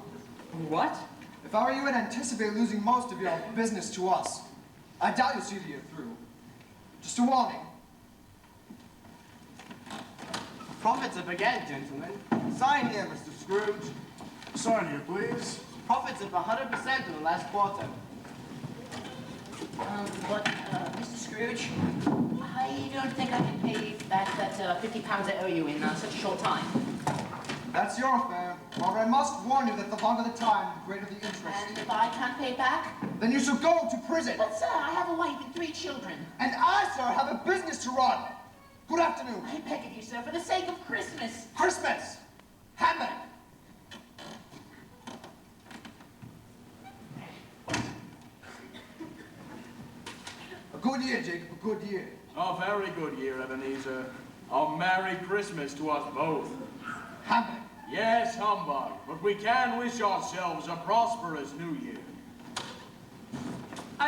Speaker 10: What?
Speaker 11: If I were you, I'd anticipate losing most of your business to us. I doubt you'll see the year through. Just a warning.
Speaker 4: Profits up again, gentlemen.
Speaker 11: Sign here, Mr. Scrooge.
Speaker 7: Sign here, please.
Speaker 4: Profits up 100% in the last quarter.
Speaker 1: Mr. Scrooge, I don't think I can pay back that £50 I owe you in such a short time.
Speaker 11: That's your affair. However, I must warn you that the longer the time, the greater the interest.
Speaker 1: And if I can't pay back?
Speaker 11: Then you shall go to prison.
Speaker 1: But, sir, I have a wife and 3 children.
Speaker 11: And I, sir, have a business to run. Good afternoon.
Speaker 1: I beg of you, sir, for the sake of Christmas.
Speaker 11: Christmas! Hammer! A good year, Jacob, a good year.
Speaker 7: A very good year, Ebenezer. A Merry Christmas to us both.
Speaker 11: Hammer!
Speaker 7: Yes, humbug, but we can wish ourselves a prosperous new year.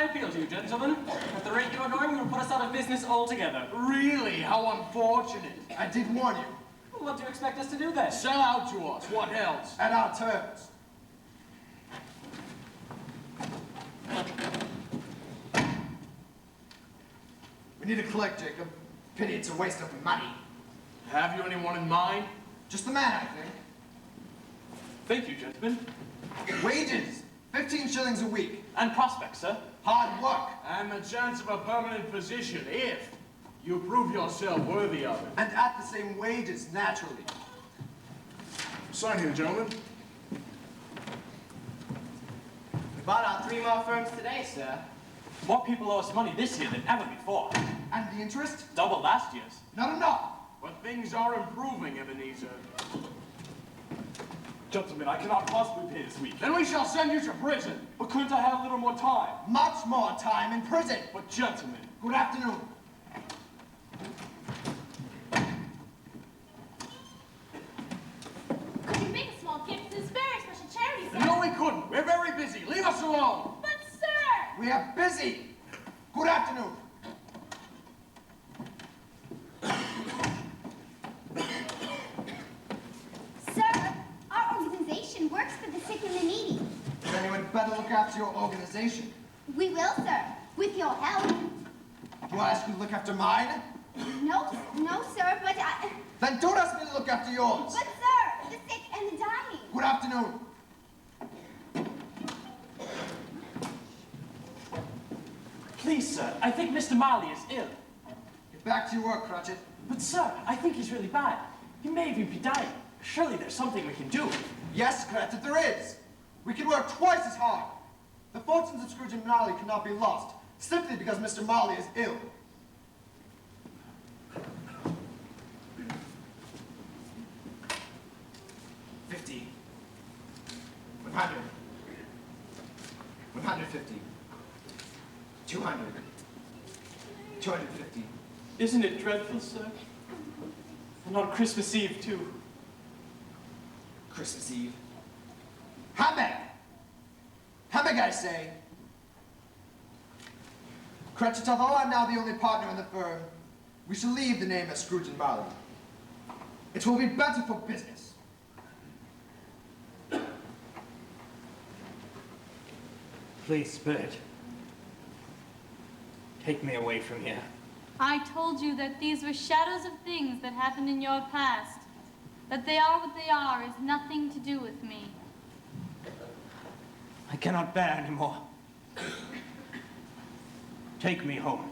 Speaker 2: I appeal to you, gentlemen. At the rate you are going, you'll put us out of business altogether.
Speaker 7: Really? How unfortunate.
Speaker 11: I did warn you.
Speaker 2: What do you expect us to do then?
Speaker 7: Sell out to us. What else?
Speaker 11: At our terms. We need a clerk, Jacob. Pity it's a waste of money.
Speaker 7: Have you anyone in mind?
Speaker 11: Just the man, I think.
Speaker 5: Thank you, gentlemen.
Speaker 11: Wages, 15 shillings a week.
Speaker 5: And prospects, sir.
Speaker 11: Hard work.
Speaker 7: And the chance of a permanent position if you prove yourself worthy of it.
Speaker 11: And at the same wages, naturally.
Speaker 7: Sign here, gentlemen.
Speaker 8: We bought out 3 more firms today, sir.
Speaker 5: More people owe us money this year than ever before.
Speaker 11: And the interest?
Speaker 5: Double last year's.
Speaker 11: Not enough.
Speaker 7: But things are improving, Ebenezer.
Speaker 5: Gentlemen, I cannot possibly pay this week.
Speaker 7: Then we shall send you to prison.
Speaker 5: But couldn't I have a little more time?
Speaker 11: Much more time in prison.
Speaker 5: But gentlemen...
Speaker 11: Good afternoon.
Speaker 9: Could you make a small gift? This is very special charity, sir.
Speaker 7: No, we couldn't. We're very busy. Leave us alone.
Speaker 9: But, sir!
Speaker 11: We are busy. Good afternoon.
Speaker 13: Sir, our organization works for the sick and the needy.
Speaker 11: Then you had better look after your organization.
Speaker 13: We will, sir, with your help.
Speaker 11: Do I ask you to look after mine?
Speaker 13: No, sir, but I...
Speaker 11: Then don't ask me to look after yours.
Speaker 13: But, sir, the sick and the dying.
Speaker 11: Good afternoon.
Speaker 5: Please, sir, I think Mr. Marley is ill.
Speaker 11: Get back to your work, Cratchit.
Speaker 5: But, sir, I think he's really bad. He may even be dying. Surely there's something we can do.
Speaker 11: Yes, Cratchit, there is. We can work twice as hard. The fortunes of Scrooge and Marley cannot be lost, simply because Mr. Marley is ill. $50. 100. 150. 200. 250.
Speaker 5: Isn't it dreadful, sir? And on Christmas Eve, too.
Speaker 11: Christmas Eve. Hammock! Hammock, I say! Cratchit, although I'm now the only partner in the firm, we shall leave the name as Scrooge and Marley. It will be better for business.
Speaker 2: Please, Spirit. Take me away from here.
Speaker 12: I told you that these were shadows of things that happened in your past. That they are what they are is nothing to do with me.
Speaker 2: I cannot bear anymore. Take me home.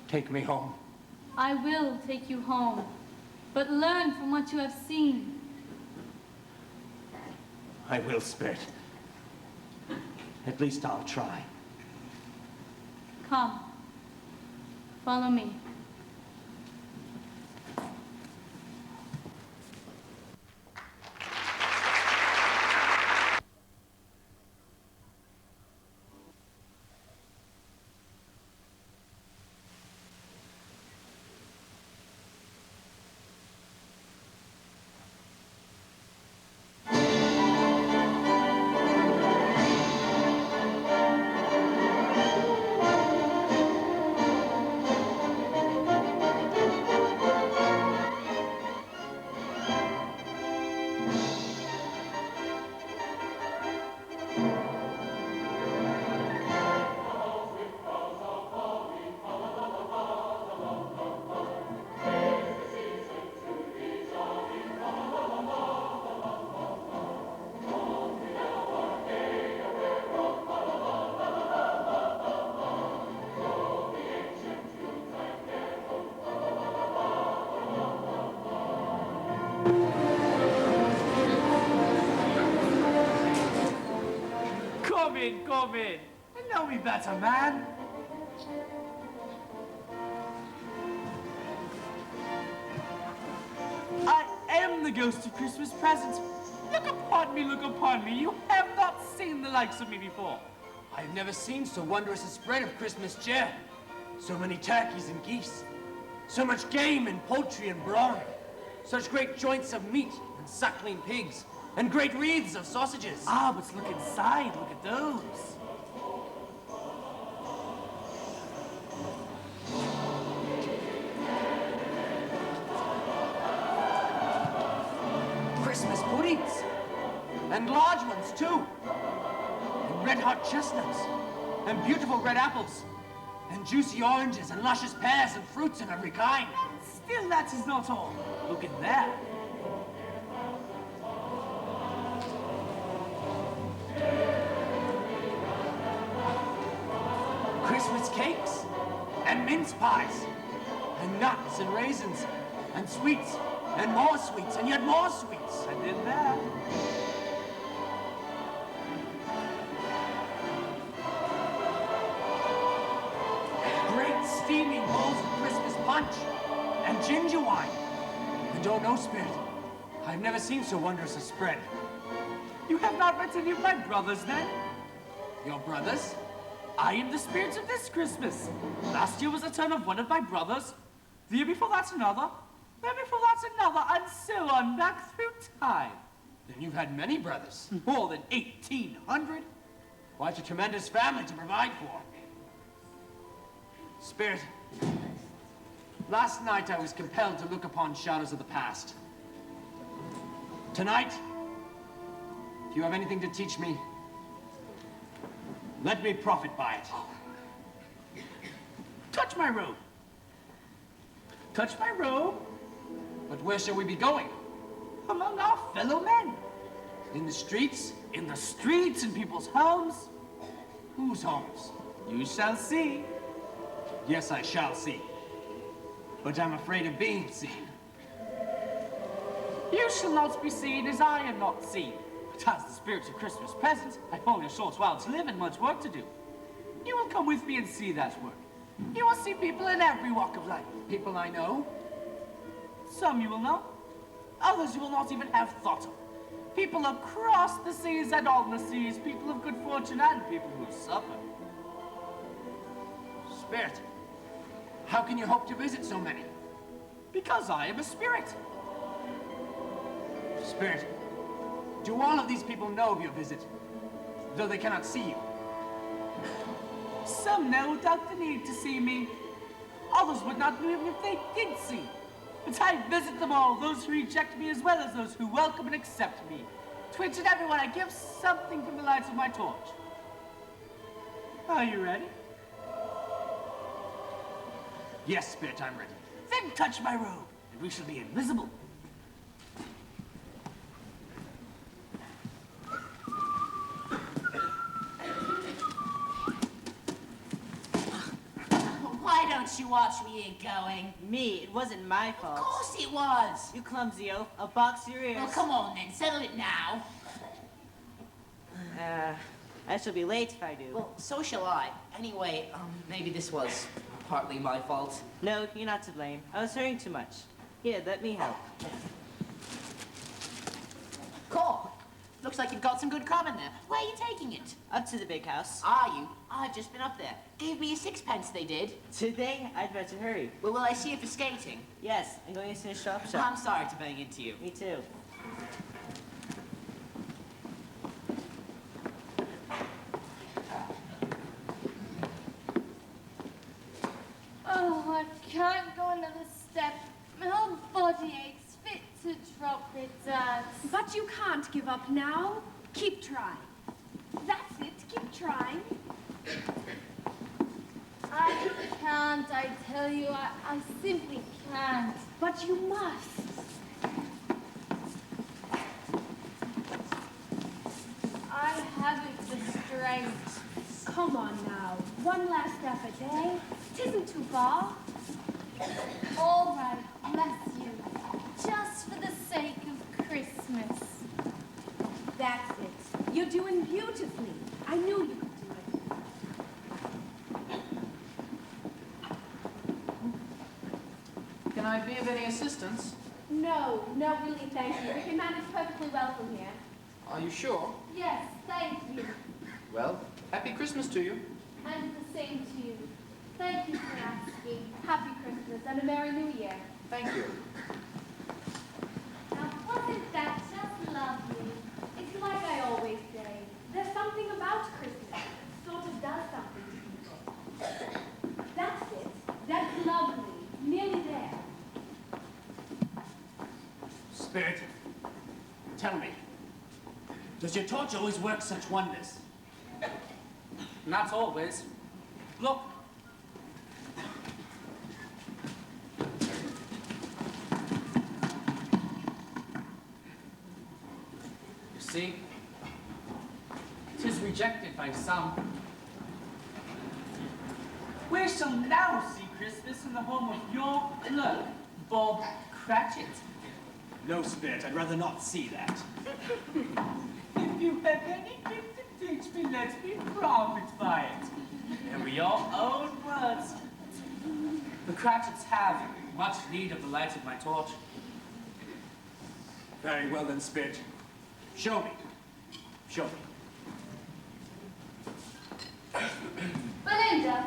Speaker 2: Take me home.
Speaker 12: I will take you home, but learn from what you have seen.
Speaker 2: I will, Spirit. At least I'll try.
Speaker 12: Come, follow me.
Speaker 2: Come in. You know me better, man. I am the ghost of Christmas presents. Look upon me, look upon me. You have not seen the likes of me before.
Speaker 4: I've never seen so wondrous a spread of Christmas cheer. So many turkeys and geese. So much game and poultry and brawn. Such great joints of meat and suckling pigs.
Speaker 2: And great wreaths of sausages.
Speaker 5: Ah, but look inside. Look at those.
Speaker 2: Christmas puddings. And large ones, too. And red-hot chestnuts. And beautiful red apples. And juicy oranges and luscious pears and fruits of every kind.
Speaker 5: Still, that is not all. Look at that.
Speaker 2: Christmas cakes. And mince pies. And nuts and raisins. And sweets. And more sweets. And yet more sweets.
Speaker 5: I did that.
Speaker 2: Great steaming bowls of Christmas punch. And ginger wine. And oh no, Spirit. I've never seen so wondrous a spread.
Speaker 5: You have not met any of my brothers, then?
Speaker 2: Your brothers?
Speaker 5: I am the spirit of this Christmas. Last year was the turn of one of my brothers. The year before that's another. The year before that's another, and so on back through time.
Speaker 2: Then you've had many brothers.
Speaker 5: More than 1,800.
Speaker 2: Quite a tremendous family to provide for. Spirit, last night I was compelled to look upon shadows of the past. Tonight, if you have anything to teach me, let me profit by it.
Speaker 5: Touch my robe. Touch my robe.
Speaker 2: But where shall we be going?
Speaker 5: Among our fellow men.
Speaker 2: In the streets?
Speaker 5: In the streets, in people's homes.
Speaker 2: Whose homes?
Speaker 5: You shall see.
Speaker 2: Yes, I shall see. But I'm afraid of being seen.
Speaker 5: You shall not be seen as I am not seen. But as the spirit of Christmas present, I have only a short while to live and much work to do. You will come with me and see that work. You will see people in every walk of life.
Speaker 2: People I know?
Speaker 5: Some you will know. Others you will not even have thought of. People across the seas and on the seas. People of good fortune and people who suffer.
Speaker 2: Spirit, how can you hope to visit so many?
Speaker 5: Because I am a spirit.
Speaker 2: Spirit, do all of these people know of your visit, though they cannot see you?
Speaker 5: Some know without the need to see me. Others would not know even if they did see. But I visit them all, those who reject me as well as those who welcome and accept me. To each and everyone I give something from the light of my torch. Are you ready?
Speaker 2: Yes, Spirit, I'm ready.
Speaker 5: Then touch my robe, and we shall be invisible.
Speaker 1: Why don't you watch me ain't going?
Speaker 14: Me? It wasn't my fault.
Speaker 1: Of course it was.
Speaker 14: You clumsy oaf. I'll box your ears.
Speaker 1: Well, come on then, settle it now.
Speaker 14: I shall be late if I do.
Speaker 1: Well, so shall I. Anyway, maybe this was partly my fault.
Speaker 14: No, you're not to blame. I was hurrying too much. Here, let me help.
Speaker 1: Cool. Looks like you've got some good common there. Where are you taking it?
Speaker 14: Up to the big house.
Speaker 1: Are you? I've just been up there. Gave me a sixpence, they did.
Speaker 14: Did they? I'd better hurry.
Speaker 1: Well, will I see you for skating?
Speaker 14: Yes, I'm going to finish shop.
Speaker 1: I'm sorry to bang into you.
Speaker 14: Me too.
Speaker 12: Oh, I can't go another step. My whole body aches, fit to drop it, Dad.
Speaker 9: But you can't give up now. Keep trying. That's it. Keep trying.
Speaker 12: I can't, I tell you. I simply can't.
Speaker 9: But you must.
Speaker 12: I haven't the strength.
Speaker 9: Come on now. One last effort, eh? Tisn't too far.
Speaker 12: All right, bless you. Just for the sake of Christmas.
Speaker 9: That's it. You're doing beautifully. I knew you could do it.
Speaker 15: Can I be of any assistance?
Speaker 9: No, really, thank you. We can manage perfectly well from here.
Speaker 15: Are you sure?
Speaker 12: Yes, thank you.
Speaker 15: Well, happy Christmas to you.
Speaker 12: And the same to you. Thank you for asking. Happy Christmas and a Merry New Year.
Speaker 15: Thank you.
Speaker 12: Now, wasn't that just lovely?
Speaker 3: It's like I always say, there's something about Christmas that sort of does something to people. That's it. That's lovely. Nearly there.
Speaker 2: Spirit, tell me, does your torch always work such wonders?
Speaker 5: Not always. Look. You see, it is rejected by some. We shall now see Christmas in the home of your clerk, Bob Cratchit.
Speaker 2: No, Spirit, I'd rather not see that.
Speaker 5: If you have anything to teach me, let me profit by it. And we your own words. The Cratchits have much need of the light of my torch.
Speaker 2: Very well then, Spirit. Show me. Show me.
Speaker 12: Belinda.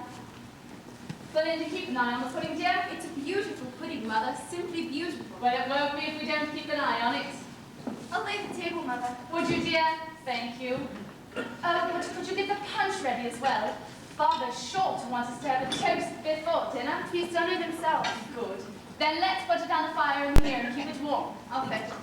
Speaker 12: Belinda, keep an eye on the pudding, dear. It's a beautiful pudding, Mother. Simply beautiful. Well, it won't be if we don't keep an eye on it.
Speaker 3: I'll lay the table, Mother.
Speaker 12: Would you, dear? Thank you. Could you get the punch ready as well? Father's sure to want us to have a toast before dinner.
Speaker 3: He's done it himself.
Speaker 12: Good. Then let's put it on the fire in here and keep it warm. I'll fetch it.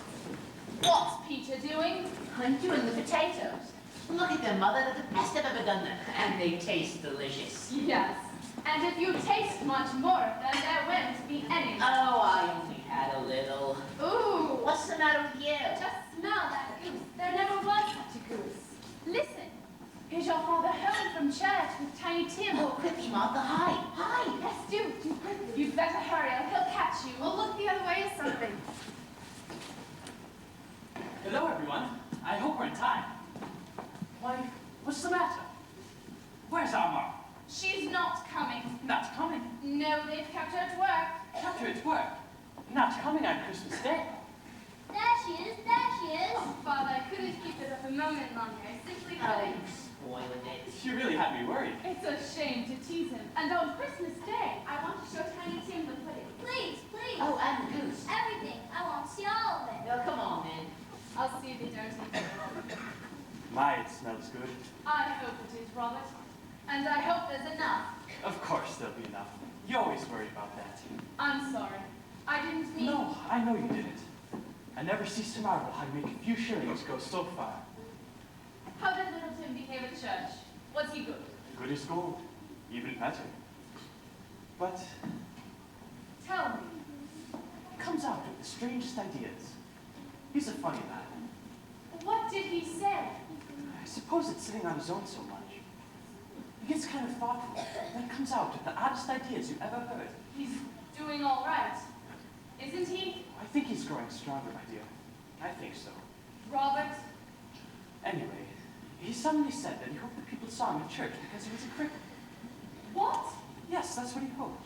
Speaker 12: What's Peter doing?
Speaker 1: I'm doing the potatoes. Look at them, Mother. They're the best I've ever done them. And they taste delicious.
Speaker 12: Yes. And if you taste much more of them, there won't be any.
Speaker 1: Oh, I only had a little.
Speaker 12: Ooh.
Speaker 1: What's the matter with you?
Speaker 12: Just smell that goose. There never was such a goose. Listen. Is your father home from church with Tiny Tim?
Speaker 1: Oh, quickly, Martha. Hide. Hide.
Speaker 12: Yes, do quickly. You'd better hurry or he'll catch you.
Speaker 3: Or look the other way or something.
Speaker 5: Hello, everyone. I hope we're in time. Why, what's the matter? Where's our mom?
Speaker 12: She's not coming.
Speaker 5: Not coming.
Speaker 12: No, they've kept her at work.
Speaker 5: Kept her at work. Not coming on Christmas Day.
Speaker 3: There she is, there she is.
Speaker 12: Oh, Father, I couldn't keep it up a moment longer. I simply couldn't.
Speaker 1: Spoiling it.
Speaker 5: You really had me worried.
Speaker 12: It's a shame to tease him. And on Christmas Day,
Speaker 3: I want to show Tiny Tim the pudding. Please, please.
Speaker 1: Oh, and the goose.
Speaker 3: Everything. I want to see all of it.
Speaker 1: Oh, come on, then.
Speaker 12: I'll see they don't eat it.
Speaker 5: My, it smells good.
Speaker 12: I hope it is, Robert. And I hope there's enough.
Speaker 5: Of course there'll be enough. You always worry about that.
Speaker 12: I'm sorry. I didn't mean...
Speaker 5: No, I know you didn't. I never cease to marvel how you make a few shillings go so far.
Speaker 12: How did little Tim behave at church? Was he good?
Speaker 5: Good as gold. Even better. But
Speaker 12: Tell me.
Speaker 5: he comes out with the strangest ideas. He's a funny man.
Speaker 12: What did he say?
Speaker 5: I suppose it's sitting on his own so much. He gets kind of thoughtful, then comes out with the oddest ideas you've ever heard.
Speaker 12: He's doing all right. Isn't he?
Speaker 5: I think he's growing stronger, my dear. I think so.
Speaker 12: Robert?
Speaker 5: Anyway, he suddenly said that he hoped that people saw him at church because he was a cricket.
Speaker 12: What?
Speaker 5: Yes, that's what he hoped.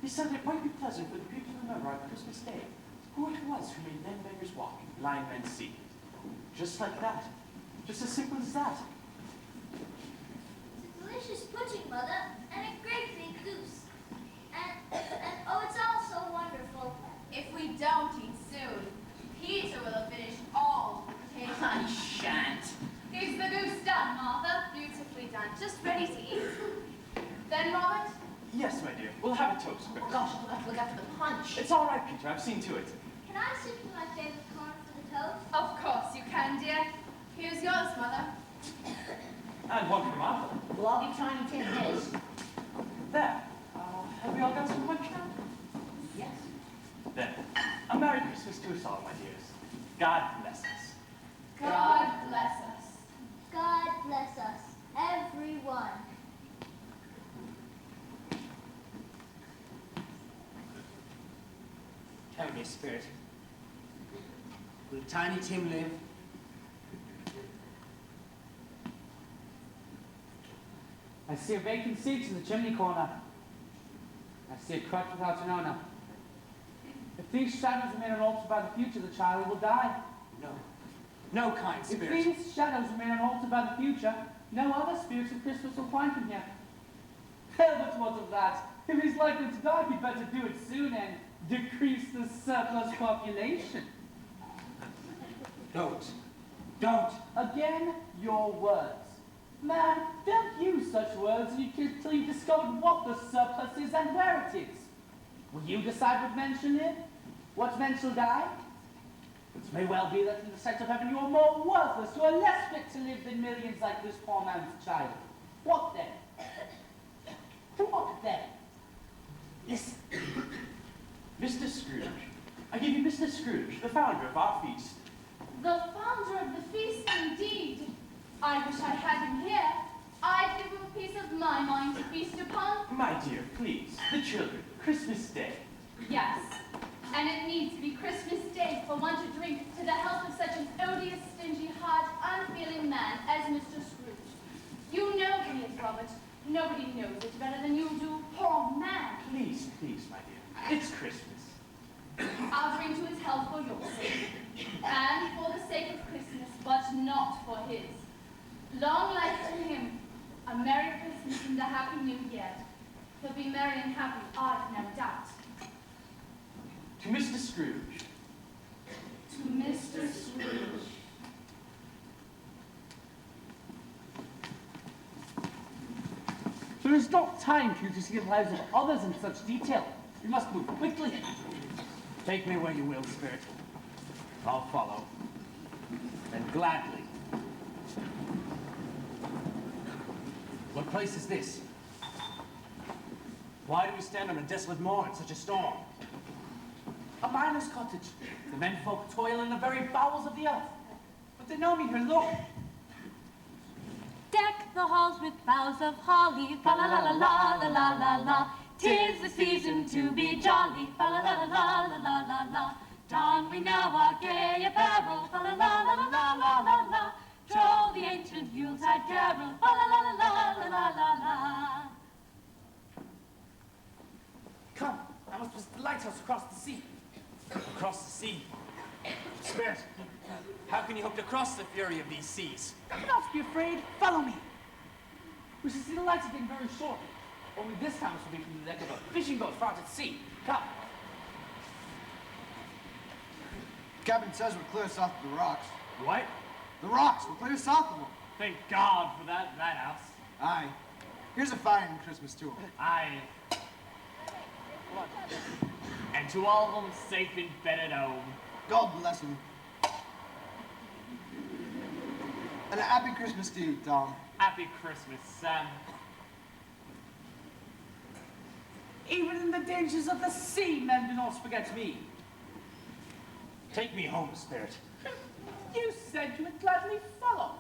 Speaker 5: He said it might be pleasant for the people to remember on Christmas Day who it was who made lame beggars walk and blind men see. Just like that. Just as simple as that.
Speaker 3: It's a delicious pudding, Mother, and a great big goose. And oh, it's all so wonderful.
Speaker 12: If we don't eat soon, Peter will have finished all the potatoes.
Speaker 1: I shan't.
Speaker 12: Is the goose done, Martha? Beautifully done. Just ready to eat. Then, Robert?
Speaker 5: Yes, my dear. We'll have a toast
Speaker 1: Oh,
Speaker 5: first.
Speaker 1: gosh, look after the punch.
Speaker 5: It's all right, Peter. I've seen to it.
Speaker 3: Can I sip to my favorite corn for the toast?
Speaker 12: Of course you can, dear. Here's yours, Mother.
Speaker 5: And one for Martha.
Speaker 1: Well, I'll give Tiny Tim his.
Speaker 5: There. Have we all got some punch now?
Speaker 1: Yes.
Speaker 5: Then, a Merry Christmas to us all, my dears. God bless us.
Speaker 12: God bless us.
Speaker 3: God bless us, everyone.
Speaker 2: Tell me, Spirit, will Tiny Tim live?
Speaker 5: I see a vacant seat in the chimney corner. I see a crutch without an owner. If these shadows remain unaltered by the future, the child will die.
Speaker 2: No. No, kind
Speaker 5: If
Speaker 2: Spirit.
Speaker 5: these shadows remain unaltered by the future, no other spirits of Christmas will find him here. But what of that? If he's likely to die, he'd better do it soon and decrease the surplus population.
Speaker 2: Don't.
Speaker 5: Don't. Again, your words. Man, don't use such words until you've discovered what the surplus is and where it is. Will you decide what men shall live? What men shall die? It may well be that in the sight of heaven you are more worthless, you are less fit to live than millions like this poor man's child. What then? What then?
Speaker 10: Listen. Mr. Scrooge. I give you Mr. Scrooge, the founder of our feast.
Speaker 12: The founder of the feast, indeed. I wish I had him here. I'd give him a piece of my mind to feast upon.
Speaker 10: My dear, please, the children, Christmas Day.
Speaker 12: Yes, and it needs to be Christmas Day for one to drink to the health of such an odious, stingy, hard, unfeeling man as Mr. Scrooge. You know he is, Robert. Nobody knows it better than you do, poor man.
Speaker 10: Please, please, my dear, it's Christmas.
Speaker 12: I'll drink to his health for your sake, and for the sake of Christmas, but not for his. Long life to him, a Merry Christmas and a Happy New Year. He'll be merry and happy, I've no doubt.
Speaker 10: To Mr. Scrooge.
Speaker 12: To Mr. Scrooge.
Speaker 5: There is not time for you to see the lives of others in such detail. You must move quickly.
Speaker 2: Take me where you will, Spirit. I'll follow. And gladly. What place is this? Why do we stand on a desolate moor in such a storm?
Speaker 5: A miner's cottage. The menfolk toil in the very bowels of the earth. But they know me here, look.
Speaker 12: Deck the halls with boughs of holly, fa la la la la la la la la. 'Tis the season to be jolly, fa la la la la la la la la. Don we now our gay apparel, fa la la la la la la la la. Troll the ancient Yuletide carol, fa la la la la la la la la.
Speaker 2: Come, that was the lighthouse across the sea. Across the sea. Spirit, how can you hope to cross the fury of these seas?
Speaker 5: Do not be afraid. Follow me. We shall see the lights again very shortly. Only this time it will be from the deck of a fishing boat far at sea. Come.
Speaker 11: Captain says we're clear south of the rocks.
Speaker 2: What?
Speaker 11: The rocks, we're clear south of them.
Speaker 10: Thank God for that house.
Speaker 11: Aye. Here's a fine Christmas to 'em.
Speaker 10: Aye. And to all of them safe in bed at home.
Speaker 11: God bless them. And a happy Christmas to you, Tom.
Speaker 10: Happy Christmas, Sam.
Speaker 5: Even in the dangers of the sea, men do not forget me.
Speaker 2: Take me home, Spirit.
Speaker 5: You said you would gladly follow.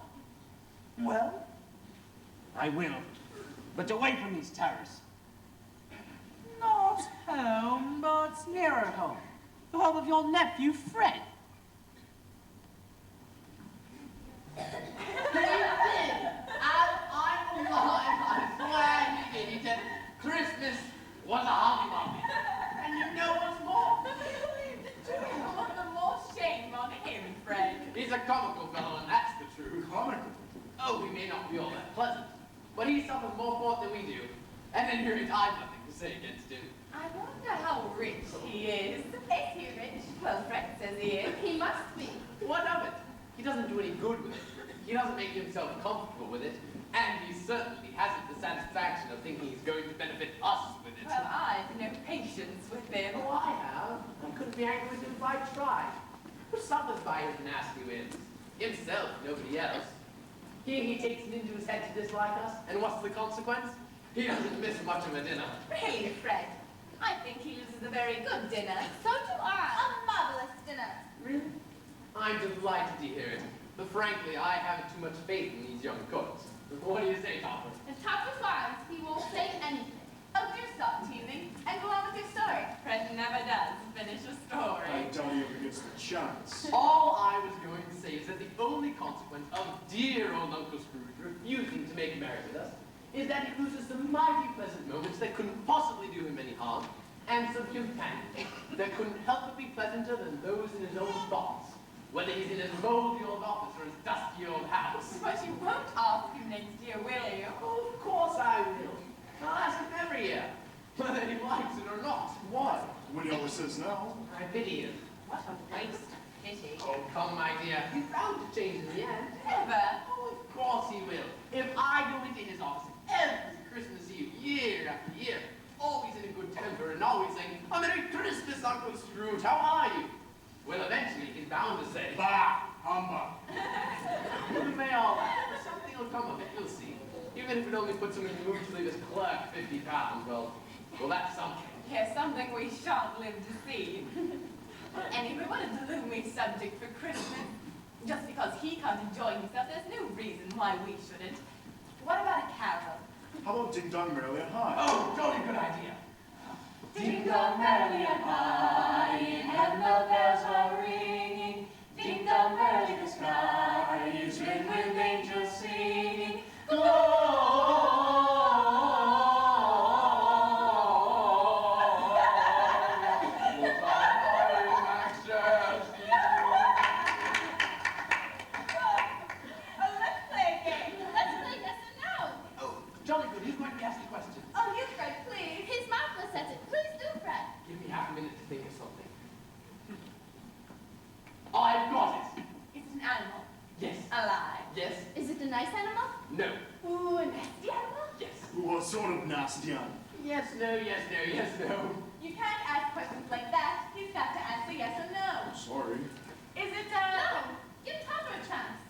Speaker 5: Well,
Speaker 2: I will. But away from these terrors.
Speaker 5: not home, but nearer home. The home of your nephew, Fred.
Speaker 4: He did! And I'm alive, I swear he did. He said Christmas was a hobby. And you know what's more? He believed it too.
Speaker 1: All the more shame on him, Fred.
Speaker 4: He's a comical fellow, and that's the truth.
Speaker 2: Comical?
Speaker 4: Oh, he may not be all that pleasant, but he suffers more for it than we do. And then here is I've nothing to say against him.
Speaker 1: I wonder how rich he is. Is he rich? Well, Fred says he is. He must be.
Speaker 4: What of it? He doesn't do any good with it. He doesn't make himself comfortable with it. And he certainly hasn't the satisfaction of thinking he's going to benefit us with it.
Speaker 1: Well, I've no patience with him.
Speaker 4: Oh, I have. I couldn't be angry with him if I tried. Who suffers by his nasty whims? Himself, nobody else. He takes it into his head to dislike us, and what's the consequence? He doesn't miss much of a dinner.
Speaker 1: Really, Fred? I think he loses a very good dinner. So do I. A marvelous dinner.
Speaker 4: Really? I'm delighted to hear it. But frankly, I haven't too much faith in these young cooks. What do you say, Topper?
Speaker 12: If Topper finds, he won't say anything. Oh, do stop teasing and go on with your story.
Speaker 1: Fred never does finish a story.
Speaker 7: I doubt he ever gets the chance.
Speaker 4: All I was going to say is that the only consequence of dear old Uncle Scrooge refusing to make merry with us is that he loses some mighty pleasant moments that couldn't possibly do him any harm, and some companions that couldn't help but be pleasanter than those in his own thoughts, whether he's in his moldy old office or his dusty old house.
Speaker 1: But you won't ask him next year, will you?
Speaker 4: Oh, of course I will. I'll ask him every year, whether he likes it or not.
Speaker 7: Why? When he always says no.
Speaker 4: I pity him. What a waste. pity. Oh, come, my dear. He's bound to change in the end. Never. Oh, of course he will. If I go into his office every Christmas Eve, year after year, always in a good temper and always saying, "Oh, Merry Christmas, Uncle Scrooge, how are you?" Well, eventually he's bound to say, "Bah, humbug." You may all laugh, but something will come of it, you'll see. Even if it only puts him in the mood to leave his clerk £50, well, that's something.
Speaker 16: Yes, something we shan't live to see. Anyway, what a gloomy subject for Christmas. Just because he can't enjoy himself, there's no reason why we shouldn't. What about a carol?
Speaker 7: How about Ding Dong Merrily on High?
Speaker 4: Oh, jolly good idea.
Speaker 12: Ding dong merrily on high, in heaven the bells are ringing. Ding dong merrily the sky is ringed with angels singing.
Speaker 4: Jolly good, who's going to ask the question?
Speaker 13: Oh, you, Fred, please. He's marvelous at it. Please do, Fred.
Speaker 4: Give me half a minute to think of something. I've got it.
Speaker 16: Is it an animal?
Speaker 4: Yes.
Speaker 16: Alive?
Speaker 4: Yes.
Speaker 13: Is it a nice animal?
Speaker 4: No.
Speaker 16: Ooh, a nasty animal?
Speaker 4: Yes.
Speaker 7: What sort of nasty animal?
Speaker 4: Yes, no, yes, no, yes, no.
Speaker 16: You can't ask questions like that. You've got to answer yes or no.
Speaker 7: Sorry.
Speaker 16: Is it
Speaker 13: No. Give Topper a chance.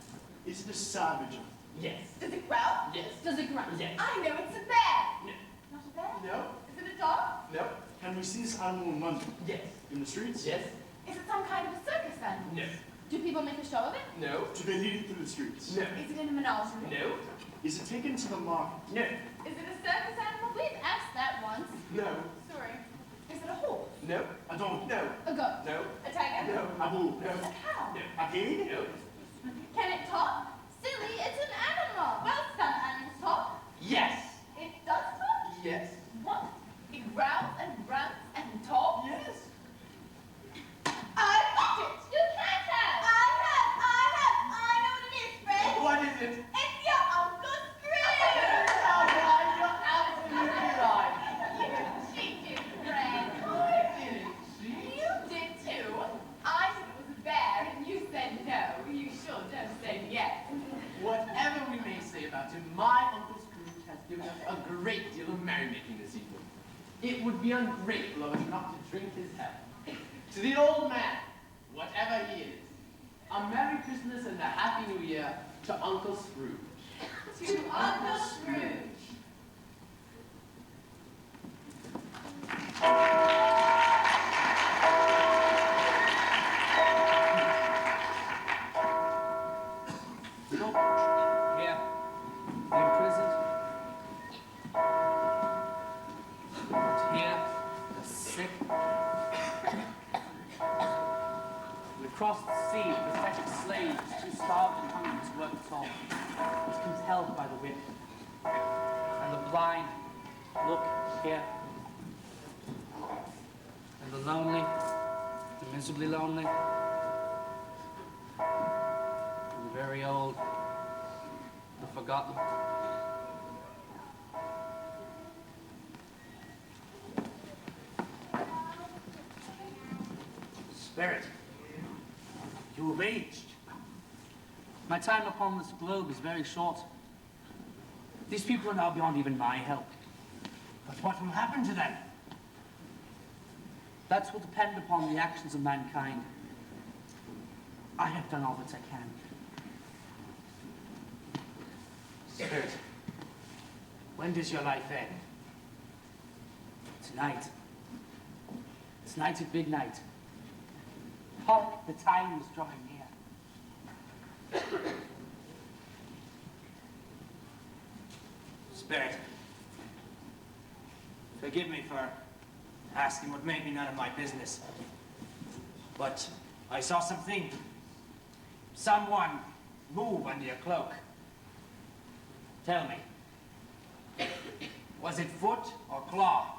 Speaker 7: Is it a savage?
Speaker 4: Yes.
Speaker 16: Does it growl?
Speaker 4: Yes.
Speaker 16: Does it grunt?
Speaker 4: Yes.
Speaker 16: I know it's a bear.
Speaker 4: No.
Speaker 16: Not a bear?
Speaker 4: No.
Speaker 16: Is it a dog?
Speaker 4: No.
Speaker 7: Can we see this animal in London?
Speaker 4: Yes.
Speaker 7: In the streets?
Speaker 4: Yes.
Speaker 16: Is it some kind of a circus animal?
Speaker 4: No.
Speaker 13: Do people make a show of it?
Speaker 4: No.
Speaker 7: Do they lead it through the streets?
Speaker 4: No.
Speaker 16: Is it in a menagerie?
Speaker 4: No.
Speaker 7: Is it taken to the market?
Speaker 4: No.
Speaker 16: Is it a circus animal?
Speaker 13: We've asked that once.
Speaker 4: No.
Speaker 16: Sorry. Is it a horse?
Speaker 4: No.
Speaker 7: A dog?
Speaker 4: No.
Speaker 13: A goat.
Speaker 4: No.
Speaker 16: A tiger?
Speaker 4: No.
Speaker 7: A bull?
Speaker 4: No.
Speaker 16: A cow?
Speaker 4: No.
Speaker 7: A pig?
Speaker 4: No.
Speaker 16: Can it talk?
Speaker 13: Silly, it's an animal.
Speaker 16: Well, some animals talk.
Speaker 4: Yes.
Speaker 16: It does talk?
Speaker 4: Yes.
Speaker 16: What? It growls and grunts and talks?
Speaker 4: Yes.
Speaker 16: I got it!
Speaker 13: You can't have.
Speaker 16: I know what it is, Fred.
Speaker 4: What is it?
Speaker 16: It's your Uncle Scrooge!
Speaker 4: All right, you're absolutely right.
Speaker 16: You cheated, Fred.
Speaker 4: I didn't cheat.
Speaker 16: You did too. I said it was a bear and you said no. You sure don't say yes.
Speaker 4: Whatever we may say about him, my Uncle Scrooge has given us a great deal of merrymaking this evening. It would be ungrateful of us not to drink his health. To the old man, whatever he is, a Merry Christmas and a Happy New Year to Uncle Scrooge.
Speaker 16: To Uncle Scrooge.
Speaker 5: Look, here, imprisoned. And here, the sick. And across the sea, pathetic slaves, too starved and hungry to work at all, compelled by the whip. And the blind, look, here. And the lonely, the miserably lonely. The very old, the forgotten.
Speaker 2: Spirit, you have aged.
Speaker 5: My time upon this globe is very short. These people are now beyond even my help.
Speaker 2: But what will happen to them?
Speaker 5: That will depend upon the actions of mankind. I have done all that I can.
Speaker 2: Spirit, when does your life end?
Speaker 5: Tonight. Tonight's a big night. Hark, the time is drawing near.
Speaker 2: Spirit, forgive me for asking what may be none of my business. But I saw something, someone move under your cloak. Tell me, was it foot or claw?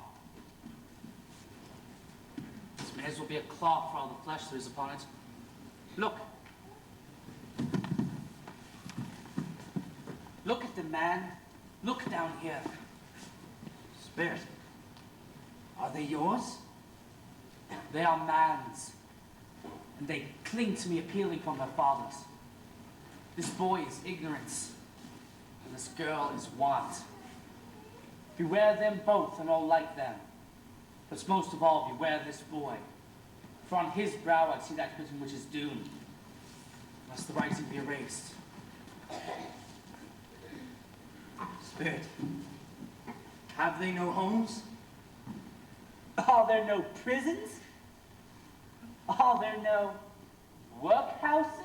Speaker 5: This may as well be a claw for all the flesh there is upon it. Look. Look at the man. Look down here.
Speaker 2: Spirit, are they yours?
Speaker 5: They are man's. and they cling to me appealing from their fathers. This boy is ignorance, and this girl is want. Beware them both and all like them. But most of all, beware this boy. For on his brow I see that prison which is doomed, unless the writing be erased.
Speaker 2: Spirit, have they no homes?
Speaker 5: Are there no prisons? Are there no workhouses?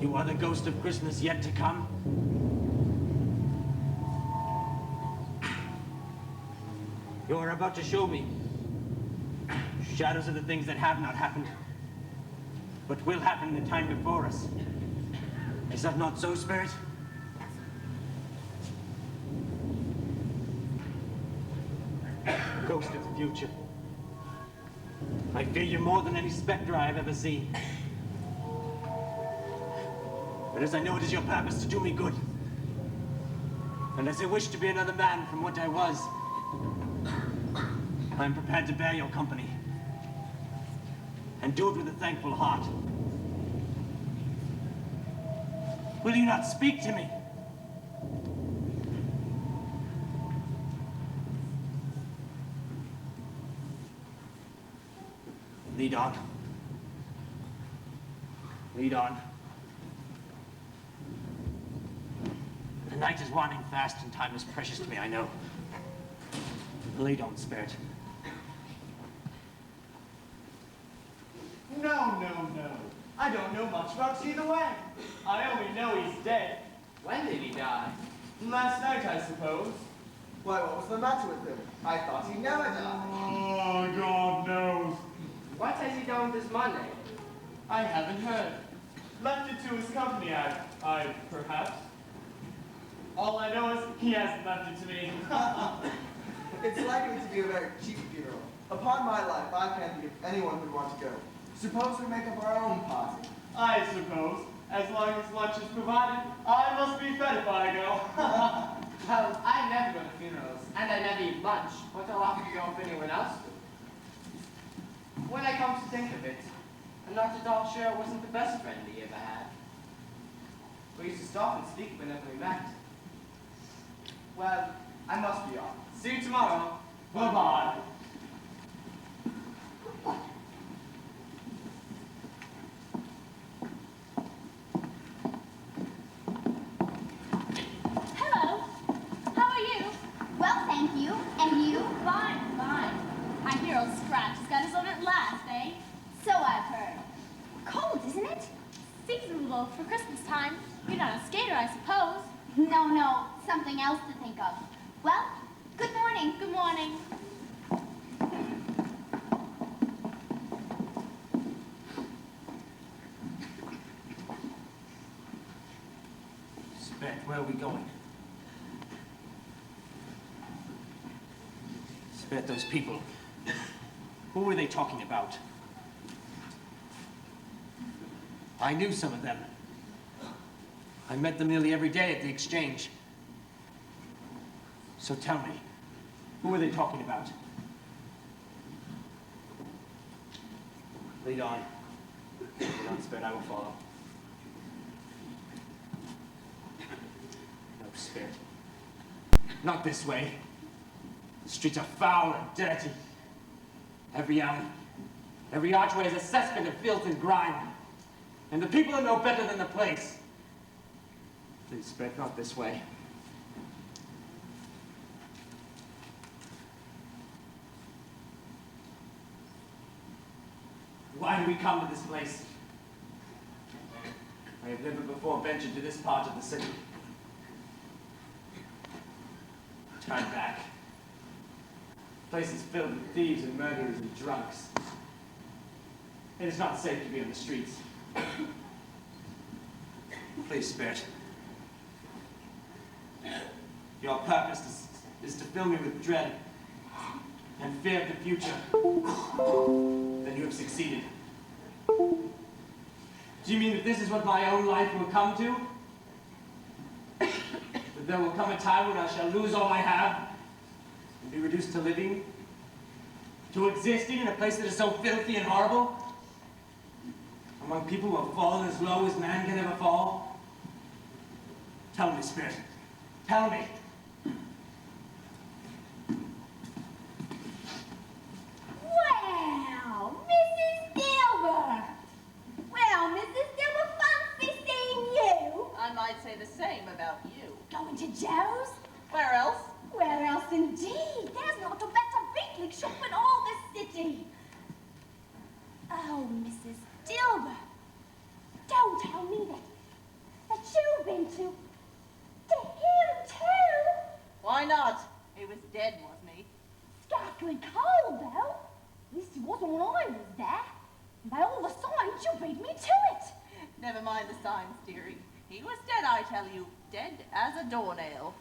Speaker 2: You are the ghost of Christmas yet to come? You are about to show me shadows of the things that have not happened, but will happen in the time before us. Is that not so, Spirit? Ghost of the future. I fear you more than any specter I have ever seen. But as I know it is your purpose to do me good, and as I wish to be another man from what I was, I am prepared to bear your company, and do it with a thankful heart. Will you not speak to me? Lead on. Lead on. The night is waning fast and time is precious to me, I know. Lead on, Spirit.
Speaker 10: No. I don't know much about either way. I only know he's dead.
Speaker 4: When did he die?
Speaker 10: Last night, I suppose.
Speaker 11: Why, what was the matter with him? I thought he never died.
Speaker 7: Oh, God knows.
Speaker 4: What has he done with his money?
Speaker 10: I haven't heard. Left it to his company, I perhaps. All I know is he hasn't left it to me.
Speaker 11: It's likely to be a very cheap funeral. Upon my life, I can't think of anyone who'd want to go. Suppose we make up our own party.
Speaker 10: I suppose. As long as lunch is provided, I must be fed if I go.
Speaker 4: Well, I never go to funerals, and I never eat lunch. What I'll have to go if anyone else do. When I come to think of it, I'm not at all sure it wasn't the best friend he ever had. We used to stop and speak whenever we met. Well, I must be off. See you tomorrow.
Speaker 10: Bye-bye.
Speaker 3: Hello. How are you?
Speaker 13: Well, thank you. And you?
Speaker 3: Fine. I hear old Scratch has got his own at last, eh?
Speaker 13: So I've heard. Cold, isn't it?
Speaker 3: Seasonable for Christmas time. You're not a skater, I suppose.
Speaker 13: No. Something else to think of. Well, good morning.
Speaker 3: Good morning.
Speaker 2: Spirit, where are we going? Spirit, those people. Who were they talking about? I knew some of them. I met them nearly every day at the exchange. So tell me, who were they talking about? Lead on. Lead on, Spirit, I will follow. No, Spirit. Not this way. The streets are foul and dirty. Every alley, every archway is a cesspit of filth and grime. And the people are no better than the place. Please, Spirit, not this way. Why do we come to this place? I have never before ventured to this part of the city. Turn back. The place is filled with thieves and murderers and drunks. It is not safe to be on the streets. Please, Spirit. Your purpose is to fill me with dread and fear of the future. Then you have succeeded. Do you mean that this is what my own life will come to? That there will come a time when I shall lose all I have and be reduced to living? To existing in a place that is so filthy and horrible? Among people who have fallen as low as man can ever fall? Tell me, Spirit. Tell me.
Speaker 9: Wow, Mrs. Dilber! Well, Mrs. Dilber, fancy seeing you.
Speaker 15: I might say the same about you.
Speaker 9: Going to Joe's?
Speaker 15: Where else?
Speaker 9: Where else indeed? There's not a better beetling shop in all the city. Oh, Mrs. Dilber, don't tell me that you've been to him too.
Speaker 15: Why not? He was dead, wasn't he?
Speaker 9: Scattering cold, though. At least he wasn't when I was there. And by all the signs, you beat me to it.
Speaker 15: Never mind the signs, dearie. He was dead, I tell you. Dead as a doornail.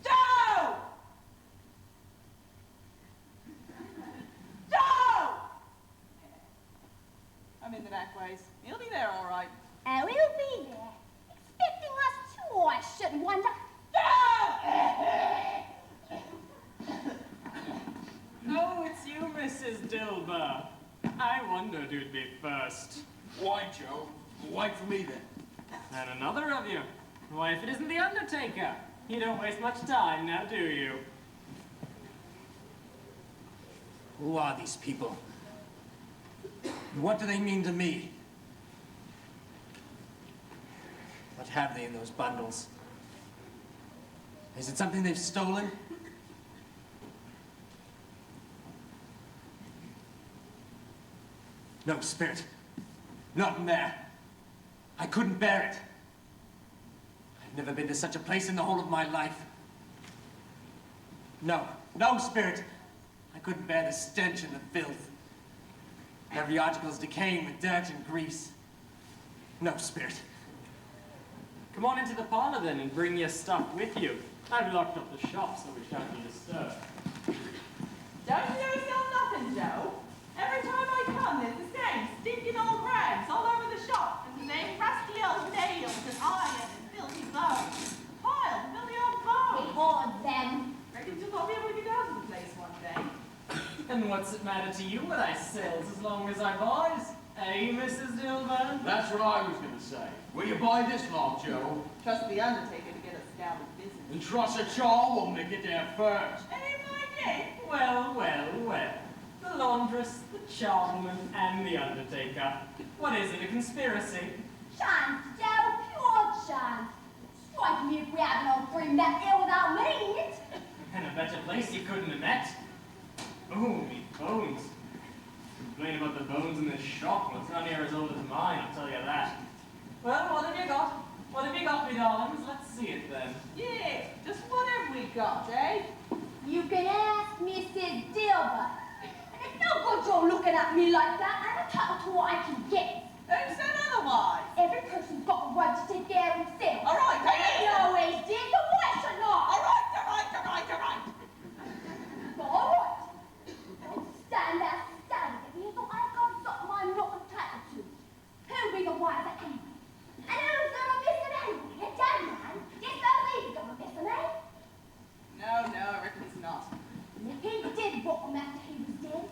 Speaker 15: Joe! Joe! I'm in the back ways. He'll be there all right.
Speaker 9: Oh, he'll be there. Expecting us to, I shouldn't wonder.
Speaker 17: Oh, it's you, Mrs. Dilber. I wondered who'd be first.
Speaker 7: Why, Joe? Wait for me then.
Speaker 17: And another of you. Why, if it isn't the Undertaker? You don't waste much time now, do you?
Speaker 2: Who are these people? And what do they mean to me? What have they in those bundles? Is it something they've stolen? No, Spirit. Not in there. I couldn't bear it. I've never been to such a place in the whole of my life. No, no, Spirit. I couldn't bear the stench and the filth. Every article is decaying with dirt and grease. No, Spirit.
Speaker 17: Come on into the parlor then and bring your stuff with you. I've locked up the shop so we shan't be disturbed.
Speaker 15: Don't you notice nothing, Joe? Every time I come, there's the same stinking old rags all over the shop, and the same rusty old nails and iron and filthy bones. Piles of filthy old bones.
Speaker 9: We hoard them.
Speaker 15: Reckon you'll be able to get out of the place one day.
Speaker 17: And what's it matter to you what I sells as long as I buys? Eh, Mrs. Dilber?
Speaker 7: That's what I was going to say. Will you buy this lot, Joe?
Speaker 15: Trust the Undertaker to get us down to business.
Speaker 7: And trust a charwoman to get there first.
Speaker 15: And if I did,
Speaker 17: Well, well, well. The laundress, the charwoman, and the Undertaker. What is it, a conspiracy?
Speaker 9: Chance, Joe, pure chance. Strike me if we had no dream that ill without meaning it.
Speaker 17: And a better place you couldn't have met. Oh, me bones. Complain about the bones in this shop. Well, it's not near as old as mine, I'll tell you that. Well, what have you got? What have you got, me darlings? Let's see it then.
Speaker 15: yeah, just what have we got, eh?
Speaker 9: You can ask Mrs. Dilber. And it's no good you're looking at me like that. I'm entitled to what I can get.
Speaker 15: Who said otherwise?
Speaker 9: Every person's got a right to take care of himself.
Speaker 15: All right,
Speaker 9: They always did, so why should not?
Speaker 15: All right, all right, all right, all right.
Speaker 9: All right. Don't stand there staring at me as though I've got something I'm not entitled to. Who'll be the wiser anyway? And who's gonna miss it anyway? It doesn't matter. Yes, he's gonna miss it, eh?
Speaker 15: No, I reckon it's not.
Speaker 9: And if he did bottom after he was dead,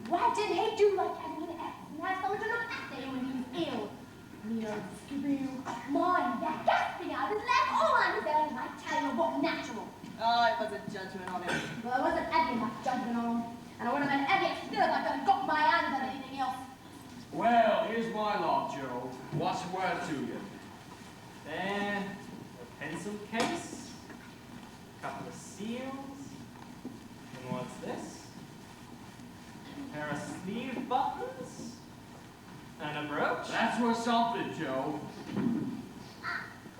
Speaker 9: why didn't he do like everybody
Speaker 7: Aye, Lord Joe. What's the word to you?
Speaker 17: Then a pencil case, a couple of seals, and what's this? A pair of sleeve buttons, and a brooch.
Speaker 7: That's worth something, Joe.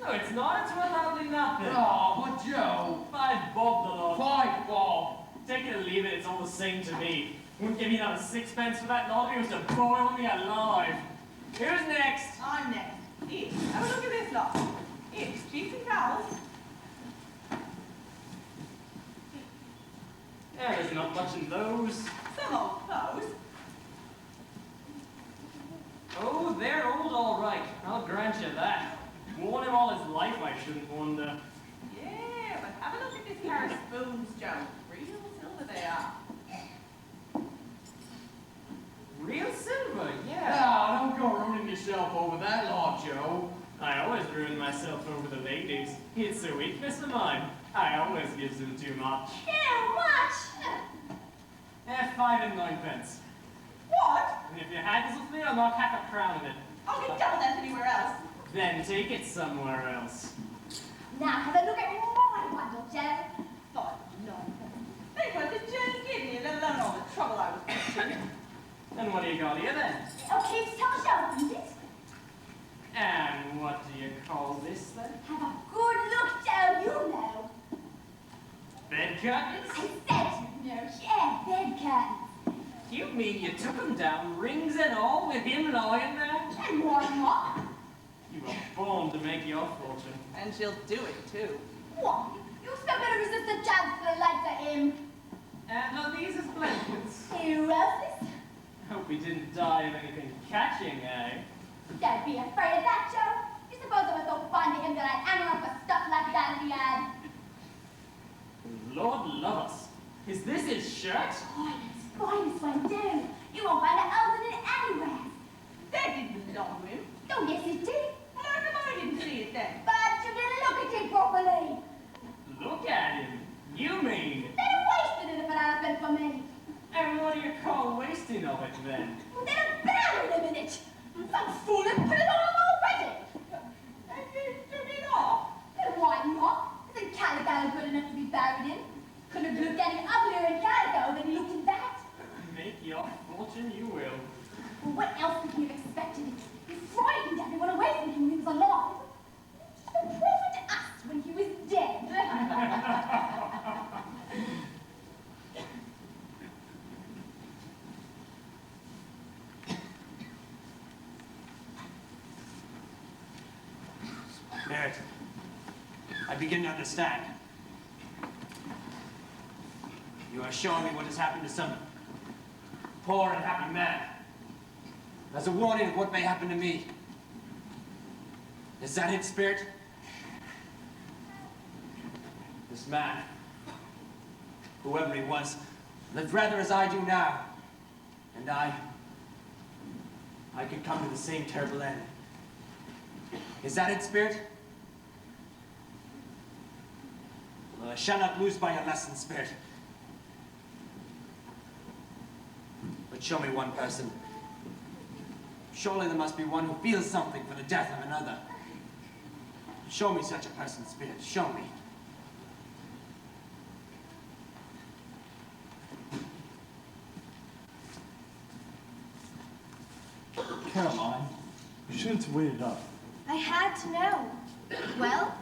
Speaker 17: No, it's not. It's worth hardly nothing.
Speaker 7: Oh, but Joe.
Speaker 17: 5 bob, the Lord.
Speaker 7: 5 bob.
Speaker 17: Take it or leave it, it's all the same to me. Wouldn't give me another 6pence for that lot if he was to boil me alive. Who's next?
Speaker 15: I'm next. Here, have a look at this lot. It's cheap and towels.
Speaker 17: Yeah, there's not much in those.
Speaker 15: Some old clothes.
Speaker 17: Oh, they're old all right. I'll grant you that. Worn him all his life, I shouldn't wonder.
Speaker 15: Yeah, but have a look at this pair of spoons, Joe. Real silver they are.
Speaker 17: Real silver, yeah.
Speaker 7: Now, don't go ruining yourself over that lot, Joe.
Speaker 17: I always ruin myself over the ladies. It's a weakness of mine. I always gives them too much.
Speaker 9: Too much!
Speaker 17: 5 and 9pence.
Speaker 15: What?
Speaker 17: And if you haggles with me, I'll knock half a crown of it.
Speaker 15: I'll get double that anywhere else.
Speaker 17: Then take it somewhere else.
Speaker 9: Now have a look at my bundle, Joe.
Speaker 15: Thought, no. Think what this Joe's gave me, let alone all the trouble I was put through.
Speaker 17: And what do you got here then?
Speaker 9: Oh, keeps till Joe, isn't it?
Speaker 17: And what do you call this then?
Speaker 9: Have a good look, Joe, you know.
Speaker 17: Bed curtains?
Speaker 9: I said you know, yeah, bed curtains.
Speaker 17: You mean you took them down, rings and all, with him lying there?
Speaker 9: And why not?
Speaker 17: You were born to make your fortune.
Speaker 15: And she'll do it, too.
Speaker 9: What? You still better resist the chance for the likes of him.
Speaker 17: And are these as blankets?
Speaker 9: Who else is?
Speaker 17: Hope he didn't die of anything catching, eh?
Speaker 9: Don't be afraid of that, Joe. You suppose I was so fond of him that I'd hang around for stuff like that in the ad?
Speaker 17: Lord love us. Is this his shirt?
Speaker 9: Finest one, down. You won't find an else in it anywhere.
Speaker 15: That didn't belong to him.
Speaker 9: Oh, yes, it did.
Speaker 15: Well, how come I didn't see it then?
Speaker 9: But you didn't look at it properly.
Speaker 17: Look at him. You mean?
Speaker 9: They'd have wasted it if it hadn't been for me.
Speaker 17: And what do you call wasting of it then?
Speaker 9: They'd have buried him in it. Some fool had put it on already.
Speaker 15: And you took it off?
Speaker 9: Then why not? Isn't calico good enough to be buried in? Couldn't have looked any uglier in calico than he looked in that.
Speaker 17: Make your fortune you will.
Speaker 9: Well, what else could he have expected? He frightened everyone away from him when he was alive. Just a prophet to us when he was dead.
Speaker 2: Merit, I begin to understand. You are showing me what has happened to some poor and happy man. As a warning of what may happen to me. Is that it, Spirit? This man, whoever he was, lived rather as I do now. And I could come to the same terrible end. Is that it, Spirit? Well, I shall not lose by your lesson, Spirit. But show me one person. Surely there must be one who feels something for the death of another. Show me such a person, Spirit. Show me.
Speaker 18: Caroline, you shouldn't have waited up.
Speaker 3: I had to know. Well,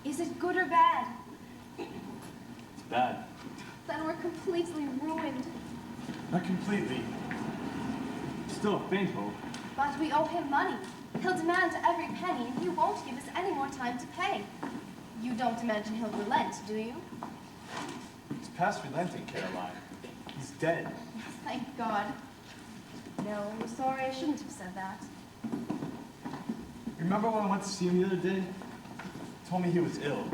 Speaker 3: is it good or bad?
Speaker 18: It's bad.
Speaker 3: Then we're completely ruined.
Speaker 18: Not completely. Still a faint hope.
Speaker 3: But we owe him money. He'll demand every penny, and he won't give us any more time to pay. You don't imagine he'll relent, do you?
Speaker 18: It's past relenting, Caroline. He's dead.
Speaker 3: Thank God. No, I'm sorry, I shouldn't have said that.
Speaker 18: Remember when I went to see him the other day? He told me he was ill.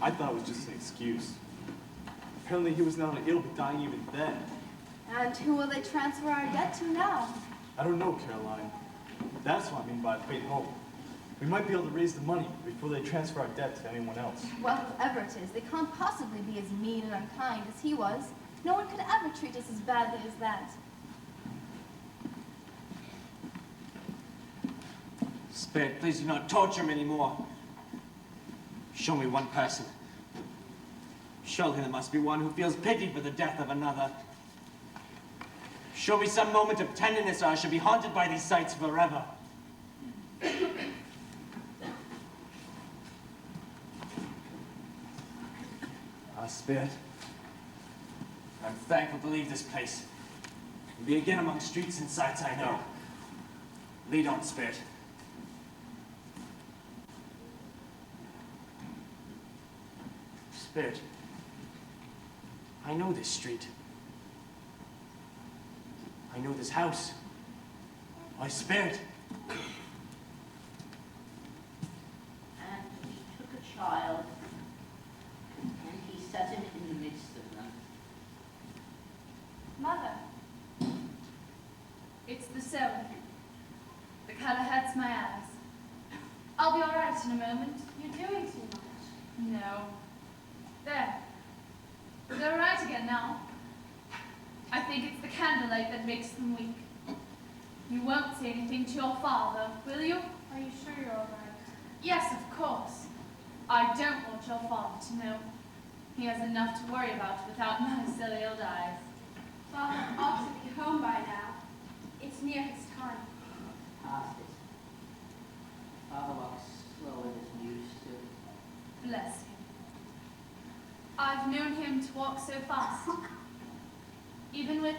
Speaker 18: I thought it was just an excuse. Apparently he was not only ill, but dying even then.
Speaker 3: And who will they transfer our debt to now?
Speaker 18: I don't know, Caroline. That's what I mean by faint hope. We might be able to raise the money before they transfer our debt to anyone else.
Speaker 3: Well, whoever it is, they can't possibly be as mean and unkind as he was. No one could ever treat us as badly as that.
Speaker 2: Spirit, please do not torture him anymore. Show me one person. Surely there must be one who feels pity for the death of another. Show me some moment of tenderness, or I shall be haunted by these sights forever. Spirit, I'm thankful to leave this place and be again among streets and sights I know. Lead on, Spirit. Spirit, I know this street. I know this house. My Spirit.
Speaker 19: And he took a child, and he set him in the midst of them.
Speaker 3: Mother, it's the sewing. The color hurts my eyes. I'll be all right in a moment. You're doing too much. No. There. They're all right again now. I think it's the candlelight that makes them weak. You won't say anything to your father, will you? Are you sure you're all right? Yes, of course. I don't want your father to know. He has enough to worry about without my silly old eyes. Father ought to be home by now. It's near his time.
Speaker 19: Past it. Father walks slower than he used to.
Speaker 3: Bless him. I've known him to walk so fast. Even with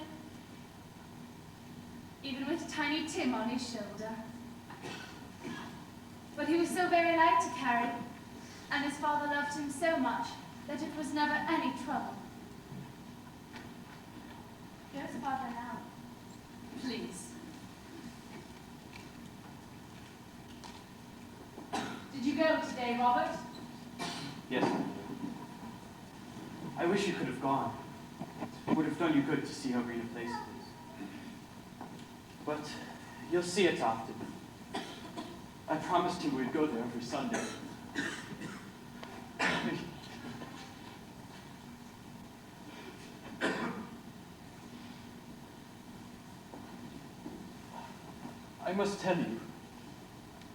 Speaker 3: Tiny Tim on his shoulder. But he was so very light to carry, and his father loved him so much that it was never any trouble. Here's Father now. Please. Did you go today, Robert?
Speaker 17: Yes. I wish you could have gone. It would have done you good to see how green a place it is. But you'll see it often. I promised you we'd go there every Sunday. I must tell you,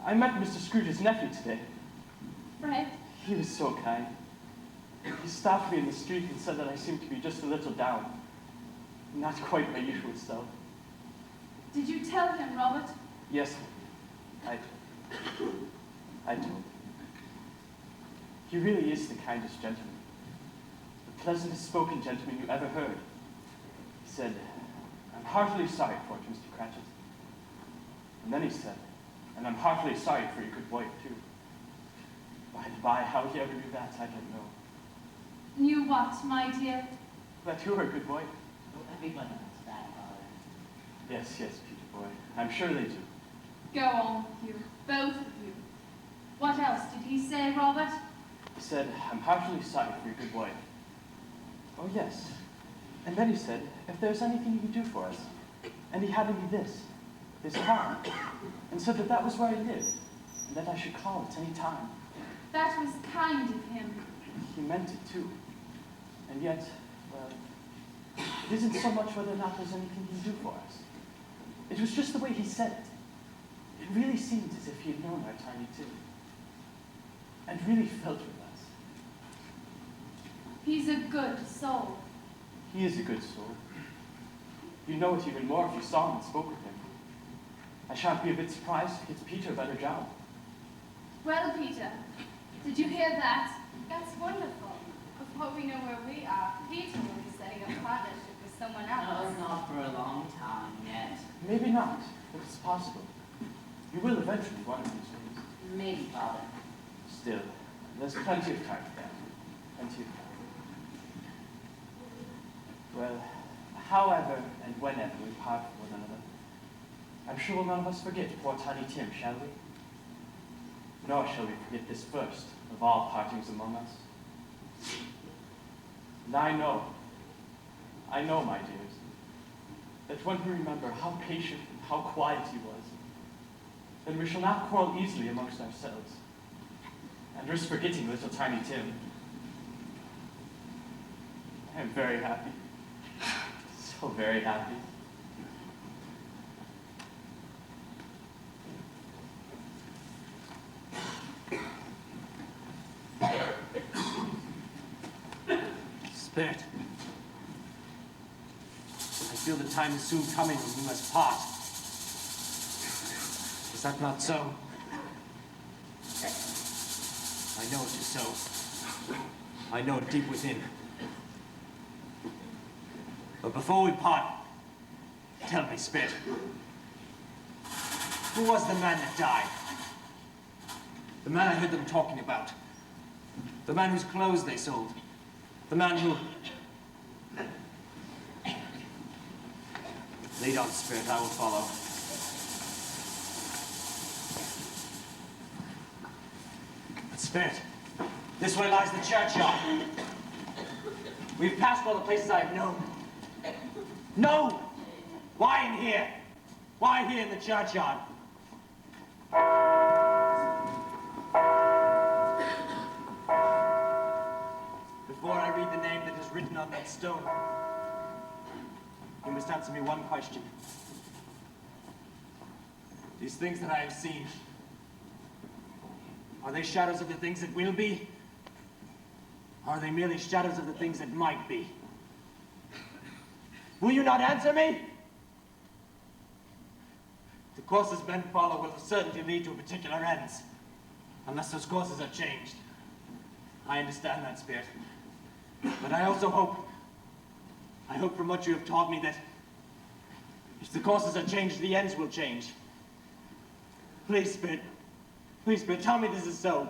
Speaker 17: I met Mr. Scrooge's nephew today.
Speaker 3: Fred?
Speaker 17: He was so kind. He stopped me in the street and said that I seemed to be just a little down. Not quite my usual self.
Speaker 3: Did you tell him, Robert?
Speaker 17: Yes, I told him. He really is the kindest gentleman. The pleasantest spoken gentleman you ever heard. He said, I'm heartily sorry for it, Mr. Cratchit. And then he said, and I'm heartily sorry for your good wife, too. By the by, how he ever knew that, I don't know.
Speaker 3: Knew what, my dear?
Speaker 17: That you were a good wife.
Speaker 19: Oh, everybody knows that, Father.
Speaker 17: Yes, yes, Peter boy. I'm sure they do.
Speaker 3: Go on with you, both of you. What else did he say, Robert?
Speaker 17: He said, I'm heartily sorry for your good wife. Oh, yes. And then he said, if there's anything you can do for us. And he handed me this card, and said that that was where he lived, and that I should call at any time.
Speaker 3: That was kind of him.
Speaker 17: He meant it, too. And yet, well, it isn't so much whether or not there's anything he can do for us. It was just the way he said it. It really seemed as if he had known our Tiny Tim, and really felt with us.
Speaker 3: He's a good soul.
Speaker 17: He is a good soul. You'd know it even more if you saw him and spoke with him. I shan't be a bit surprised if he gets Peter a better job.
Speaker 3: Well, Peter, did you hear that? That's wonderful. Before we know where we are, Peter will be setting up a partnership with someone else.
Speaker 19: No, not for a long time yet.
Speaker 17: Maybe not, but it's possible. You will eventually one of these days.
Speaker 19: Maybe, Father.
Speaker 17: Still, there's plenty of time for that. Plenty of time. Well, however and whenever we part from one another, I'm sure we'll none of us forget poor Tiny Tim, shall we? Nor shall we forget this first of all partings among us. And I know, my dears, that when we remember how patient and how quiet he was, then we shall not quarrel easily amongst ourselves, and risk forgetting little Tiny Tim. I am very happy. So very happy.
Speaker 2: Spirit, I feel the time is soon coming when we must part. Is that not so? I know it is so. I know it deep within. But before we part, tell me, Spirit, who was the man that died? The man I heard them talking about. The man whose clothes they sold. The man who... Lead on, Spirit, I will follow. But Spirit, this way lies the churchyard. We've passed all the places I've known. No! Why in here? Why here in the churchyard? Before I read the name that is written on that stone, you must answer me one question. These things that I have seen, are they shadows of the things that will be? Or are they merely shadows of the things that might be? Will you not answer me? The courses men follow will with certainty lead to particular ends, unless those courses are changed. I understand that, Spirit. But I also hope from what you have taught me that if the courses are changed, the ends will change. Please, Spirit, tell me this is so.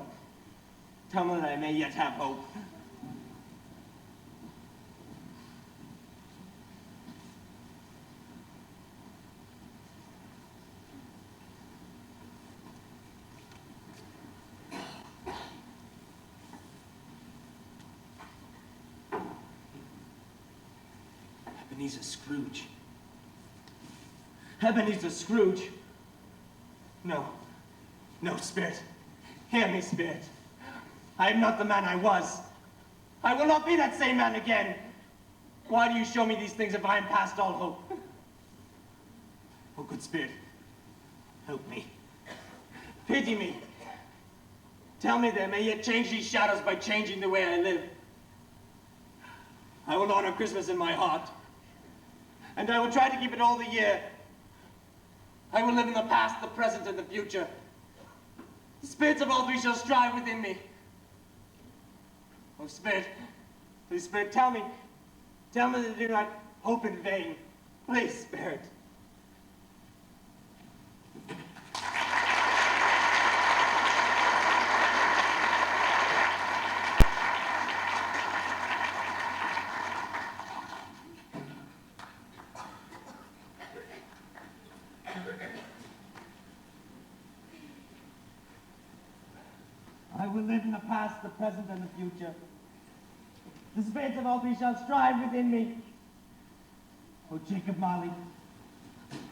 Speaker 2: Tell me that I may yet have hope. Ebenezer Scrooge. Ebenezer Scrooge. No, Spirit. Hear me, Spirit. I am not the man I was. I will not be that same man again. Why do you show me these things if I am past all hope? Oh, good Spirit, help me. Pity me. Tell me that I may yet change these shadows by changing the way I live. I will honor Christmas in my heart. And I will try to keep it all the year. I will live in the past, the present, and the future. The spirits of all three shall strive within me. Oh, Spirit, please, Spirit, tell me that I do not hope in vain. Please, Spirit. I will live in the past, the present, and the future. The spirits of all three shall strive within me. Oh, Jacob Marley.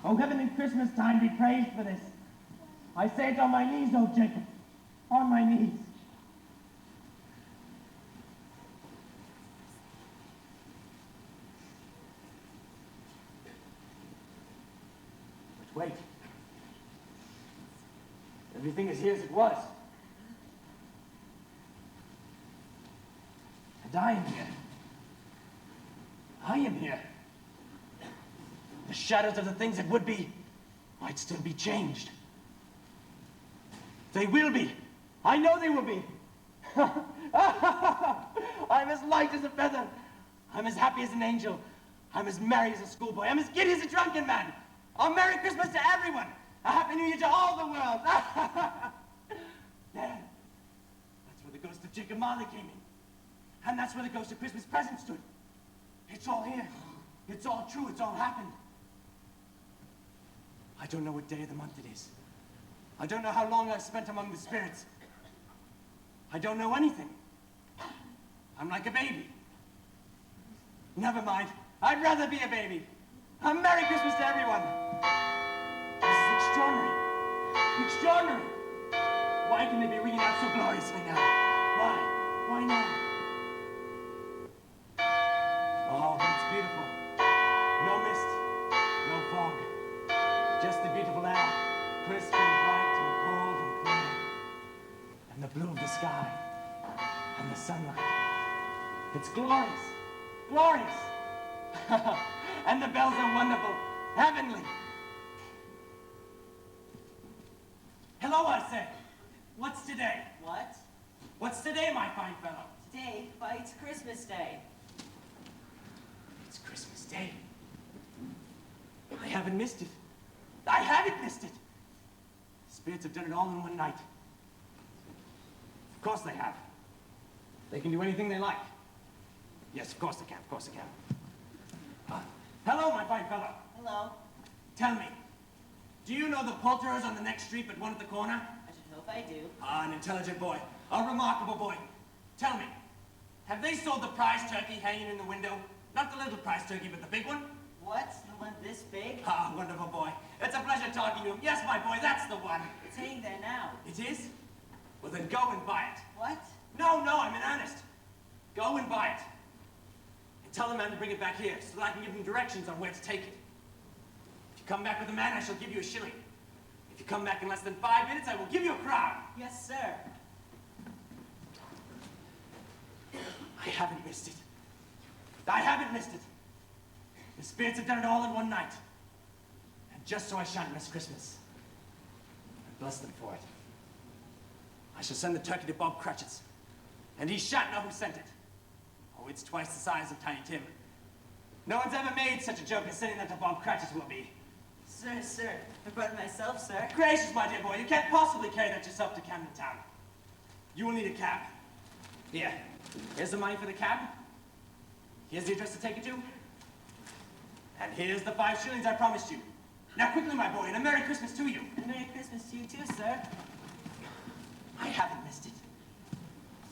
Speaker 2: Oh, heaven in Christmas time be praised for this. I say it on my knees, oh Jacob. On my knees. But wait. Everything is here as it was. And I am here. I am here. The shadows of the things that would be might still be changed. They will be. I know they will be. I'm as light as a feather. I'm as happy as an angel. I'm as merry as a schoolboy. I'm as giddy as a drunken man. A Merry Christmas to everyone. A Happy New Year to all the world. There. That's where the ghost of Jacob Marley came in. And that's where the ghost of Christmas present stood. It's all here. It's all true. It's all happened. I don't know what day of the month it is. I don't know how long I've spent among the spirits. I don't know anything. I'm like a baby. Never mind. I'd rather be a baby. A Merry Christmas to everyone. This is extraordinary. Extraordinary. Why can they be ringing out so gloriously now? Why? Why now? Oh, it's beautiful. No mist, no fog. Just the beautiful air, crisp and bright and cold and clear. And the blue of the sky and the sunlight. It's glorious. Glorious. And the bells are wonderful. Heavenly. Hello, I say. What's today?
Speaker 14: What?
Speaker 2: What's today, my fine fellow?
Speaker 14: Today? Why, it's Christmas Day.
Speaker 2: It's Christmas Day. I haven't missed it. I haven't missed it. Spirits have done it all in one night. Of course they have. They can do anything they like. Yes, of course they can, of course they can. Hello, my fine fellow.
Speaker 14: Hello.
Speaker 2: Tell me, do you know the poulterers on the next street but one at the corner?
Speaker 14: I should hope I do.
Speaker 2: An intelligent boy. A remarkable boy. Tell me, have they sold the prize turkey hanging in the window? Not the little prize turkey, but the big one?
Speaker 14: What? The one this big?
Speaker 2: Ah, wonderful boy. It's a pleasure talking to him. Yes, my boy, that's the one.
Speaker 14: It's hanging there now.
Speaker 2: It is? Well, then go and buy it.
Speaker 14: What?
Speaker 2: No, I'm in earnest. Go and buy it. And tell the man to bring it back here so that I can give him directions on where to take it. If you come back with a man, I shall give you a shilling. If you come back in less than 5 minutes, I will give you a crown.
Speaker 14: Yes, sir.
Speaker 2: I haven't missed it. I haven't missed it. The spirits have done it all in one night. And just so I shan't miss Christmas, I bless them for it. I shall send the turkey to Bob Cratchit's, and he shan't know who sent it. Oh, it's twice the size of Tiny Tim. No one's ever made such a joke as sending that to Bob Cratchit will be.
Speaker 14: Sir, I brought it myself, sir.
Speaker 2: Gracious, my dear boy, you can't possibly carry that yourself to Camden Town. You will need a cab. Here, here's the money for the cab. Here's the address to take it to. And here's the 5 shillings I promised you. Now quickly, my boy, and a Merry Christmas to you.
Speaker 14: And Merry Christmas to you too, sir.
Speaker 2: I haven't missed it.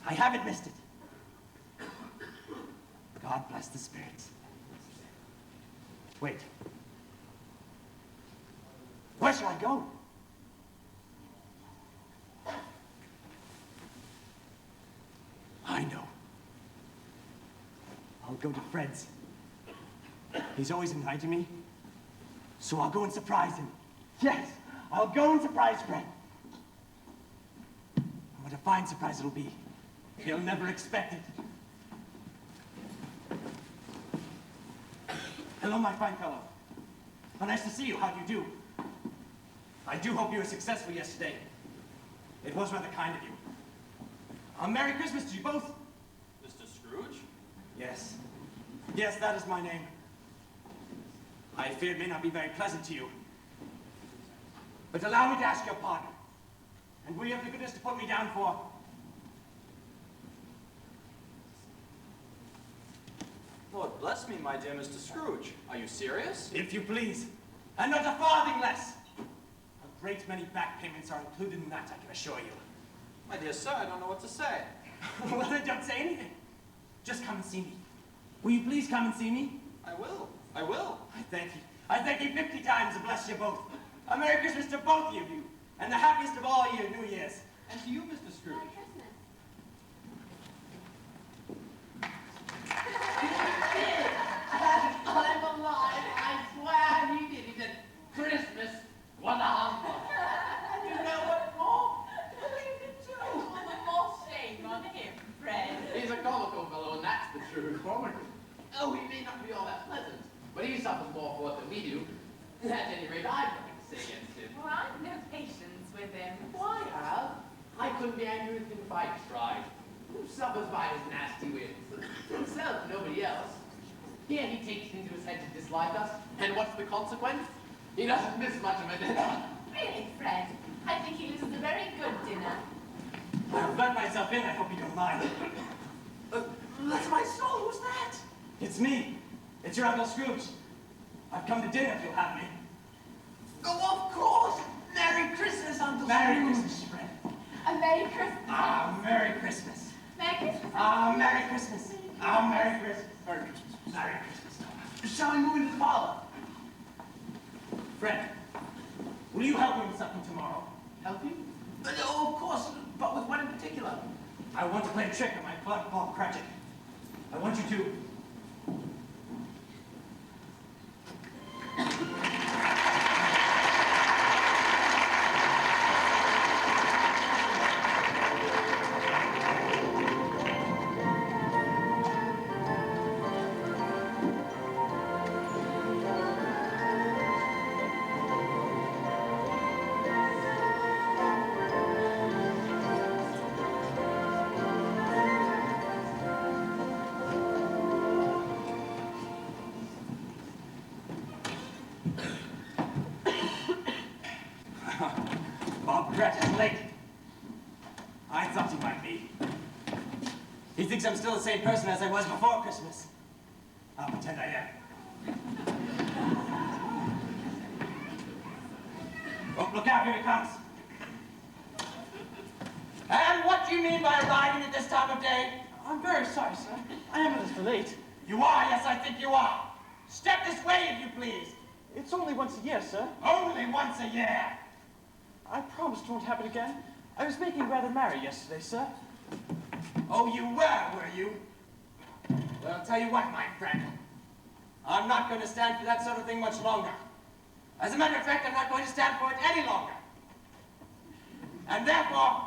Speaker 2: I haven't missed it. God bless the spirits. Wait. Where shall I go? I know. I'll go to Fred's. He's always inviting me, so I'll go and surprise him. Yes, I'll go and surprise Fred. And what a fine surprise it'll be. He'll never expect it. Hello, my fine fellow. How nice to see you. How do you do? I do hope you were successful yesterday. It was rather kind of you. A Merry Christmas to you both.
Speaker 17: Mr. Scrooge?
Speaker 2: Yes. Yes, that is my name. I fear it may not be very pleasant to you. But allow me to ask your pardon. And will you have the goodness to put me down for...
Speaker 17: Lord bless me, my dear Mr. Scrooge. Are you serious?
Speaker 2: If you please. And not a farthing less. A great many back payments are included in that, I can assure you.
Speaker 17: My dear sir, I don't know what to say.
Speaker 2: Well, then don't say anything. Just come and see me. Will you please come and see me?
Speaker 17: I will. I will.
Speaker 2: I thank you. I thank you 50 times and bless you both. A Merry Christmas to both of you. And the happiest of all your New Years.
Speaker 17: And to you, Mr. Scrooge.
Speaker 13: Merry Christmas.
Speaker 4: I'm alive. I swear he did. He said, Christmas, what a humbug. And you know what more? Believe it too.
Speaker 16: Well, the more shame on him, Fred.
Speaker 4: He's a comical fellow, and that's the truth. Oh, he may not be all that pleasant, but he suffers more for it than we do. At any rate, I've nothing to say against him.
Speaker 16: Well, I've no patience with him.
Speaker 4: Why, Al? I couldn't be angry with him if I tried. Who suffers by his nasty whims? Himself, nobody else. Here he takes it into his head to dislike us, and what's the consequence? He doesn't miss much of a dinner.
Speaker 16: Really, Fred, I think he loses a very good dinner.
Speaker 2: I've let myself in, I hope you don't mind.
Speaker 4: Bless my soul, who's that?
Speaker 2: It's me. It's your Uncle Scrooge. I've come to dinner if you'll have me.
Speaker 4: Oh, of course! Merry Christmas, Uncle
Speaker 2: Merry
Speaker 4: Scrooge.
Speaker 2: Christmas, Fred.
Speaker 16: A Merry Christmas.
Speaker 2: Ah, Merry Christmas.
Speaker 16: Merry Christmas.
Speaker 2: Ah, Merry Christmas. Ah, Merry Christmas. Merry Christmas. Merry Christmas.
Speaker 4: Shall we move into the parlor?
Speaker 2: Fred, will you help me with something tomorrow?
Speaker 4: Help you? Oh, of course, but with what in particular?
Speaker 2: I want to play a trick on my club Bob Cratchit. I want you to... regret it's late. I thought he might be. He thinks I'm still the same person as I was before Christmas. I'll pretend I am. Oh, look out, here he comes. And what do you mean by arriving at this time of day?
Speaker 5: I'm very sorry, sir. I am a little late.
Speaker 2: You are? Yes, I think you are. Step this way, if you please.
Speaker 5: It's only once a year, sir.
Speaker 2: Only once a year?
Speaker 5: I promise it won't happen again. I was making rather merry yesterday, sir.
Speaker 2: Oh, you were you? Well, I'll tell you what, my friend. I'm not going to stand for that sort of thing much longer. As a matter of fact, I'm not going to stand for it any longer. And therefore,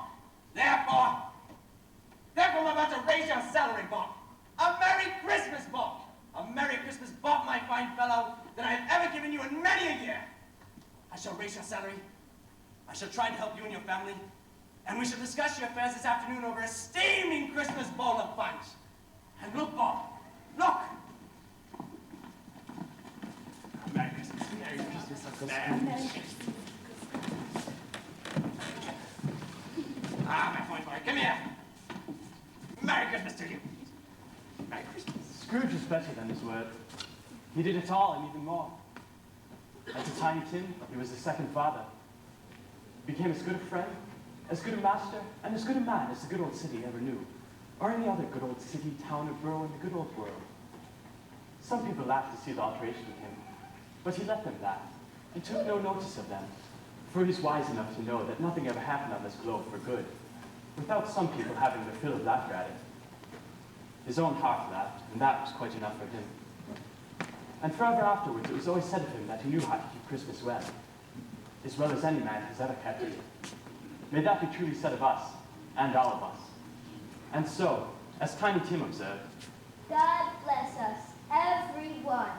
Speaker 2: I'm about to raise your salary, Bob. A Merry Christmas, Bob. A Merry Christmas, Bob, my fine fellow, that I have ever given you in many a year. I shall raise your salary. I shall try to help you and your family. And we shall discuss your affairs this afternoon over a steaming Christmas bowl of punch. And look, Bob, look. Merry Christmas. Merry Christmas, Uncle Sam. Ah, my fine boy, come here. Merry Christmas to you. Merry Christmas.
Speaker 5: Scrooge was better than his word. He did it all and even more. As a Tiny Tim, he was a second father. He became as good a friend, as good a master, and as good a man as the good old city ever knew, or any other good old city, town, or borough in the good old world. Some people laughed to see the alteration in him, but he let them laugh, and took no notice of them, for he's wise enough to know that nothing ever happened on this globe for good, without some people having their fill of laughter at it. His own heart laughed, and that was quite enough for him. And forever afterwards, it was always said of him that he knew how to keep Christmas well as any man has ever kept it. May that be truly said of us, and all of us. And so, as Tiny Tim observed,
Speaker 9: God bless us, everyone.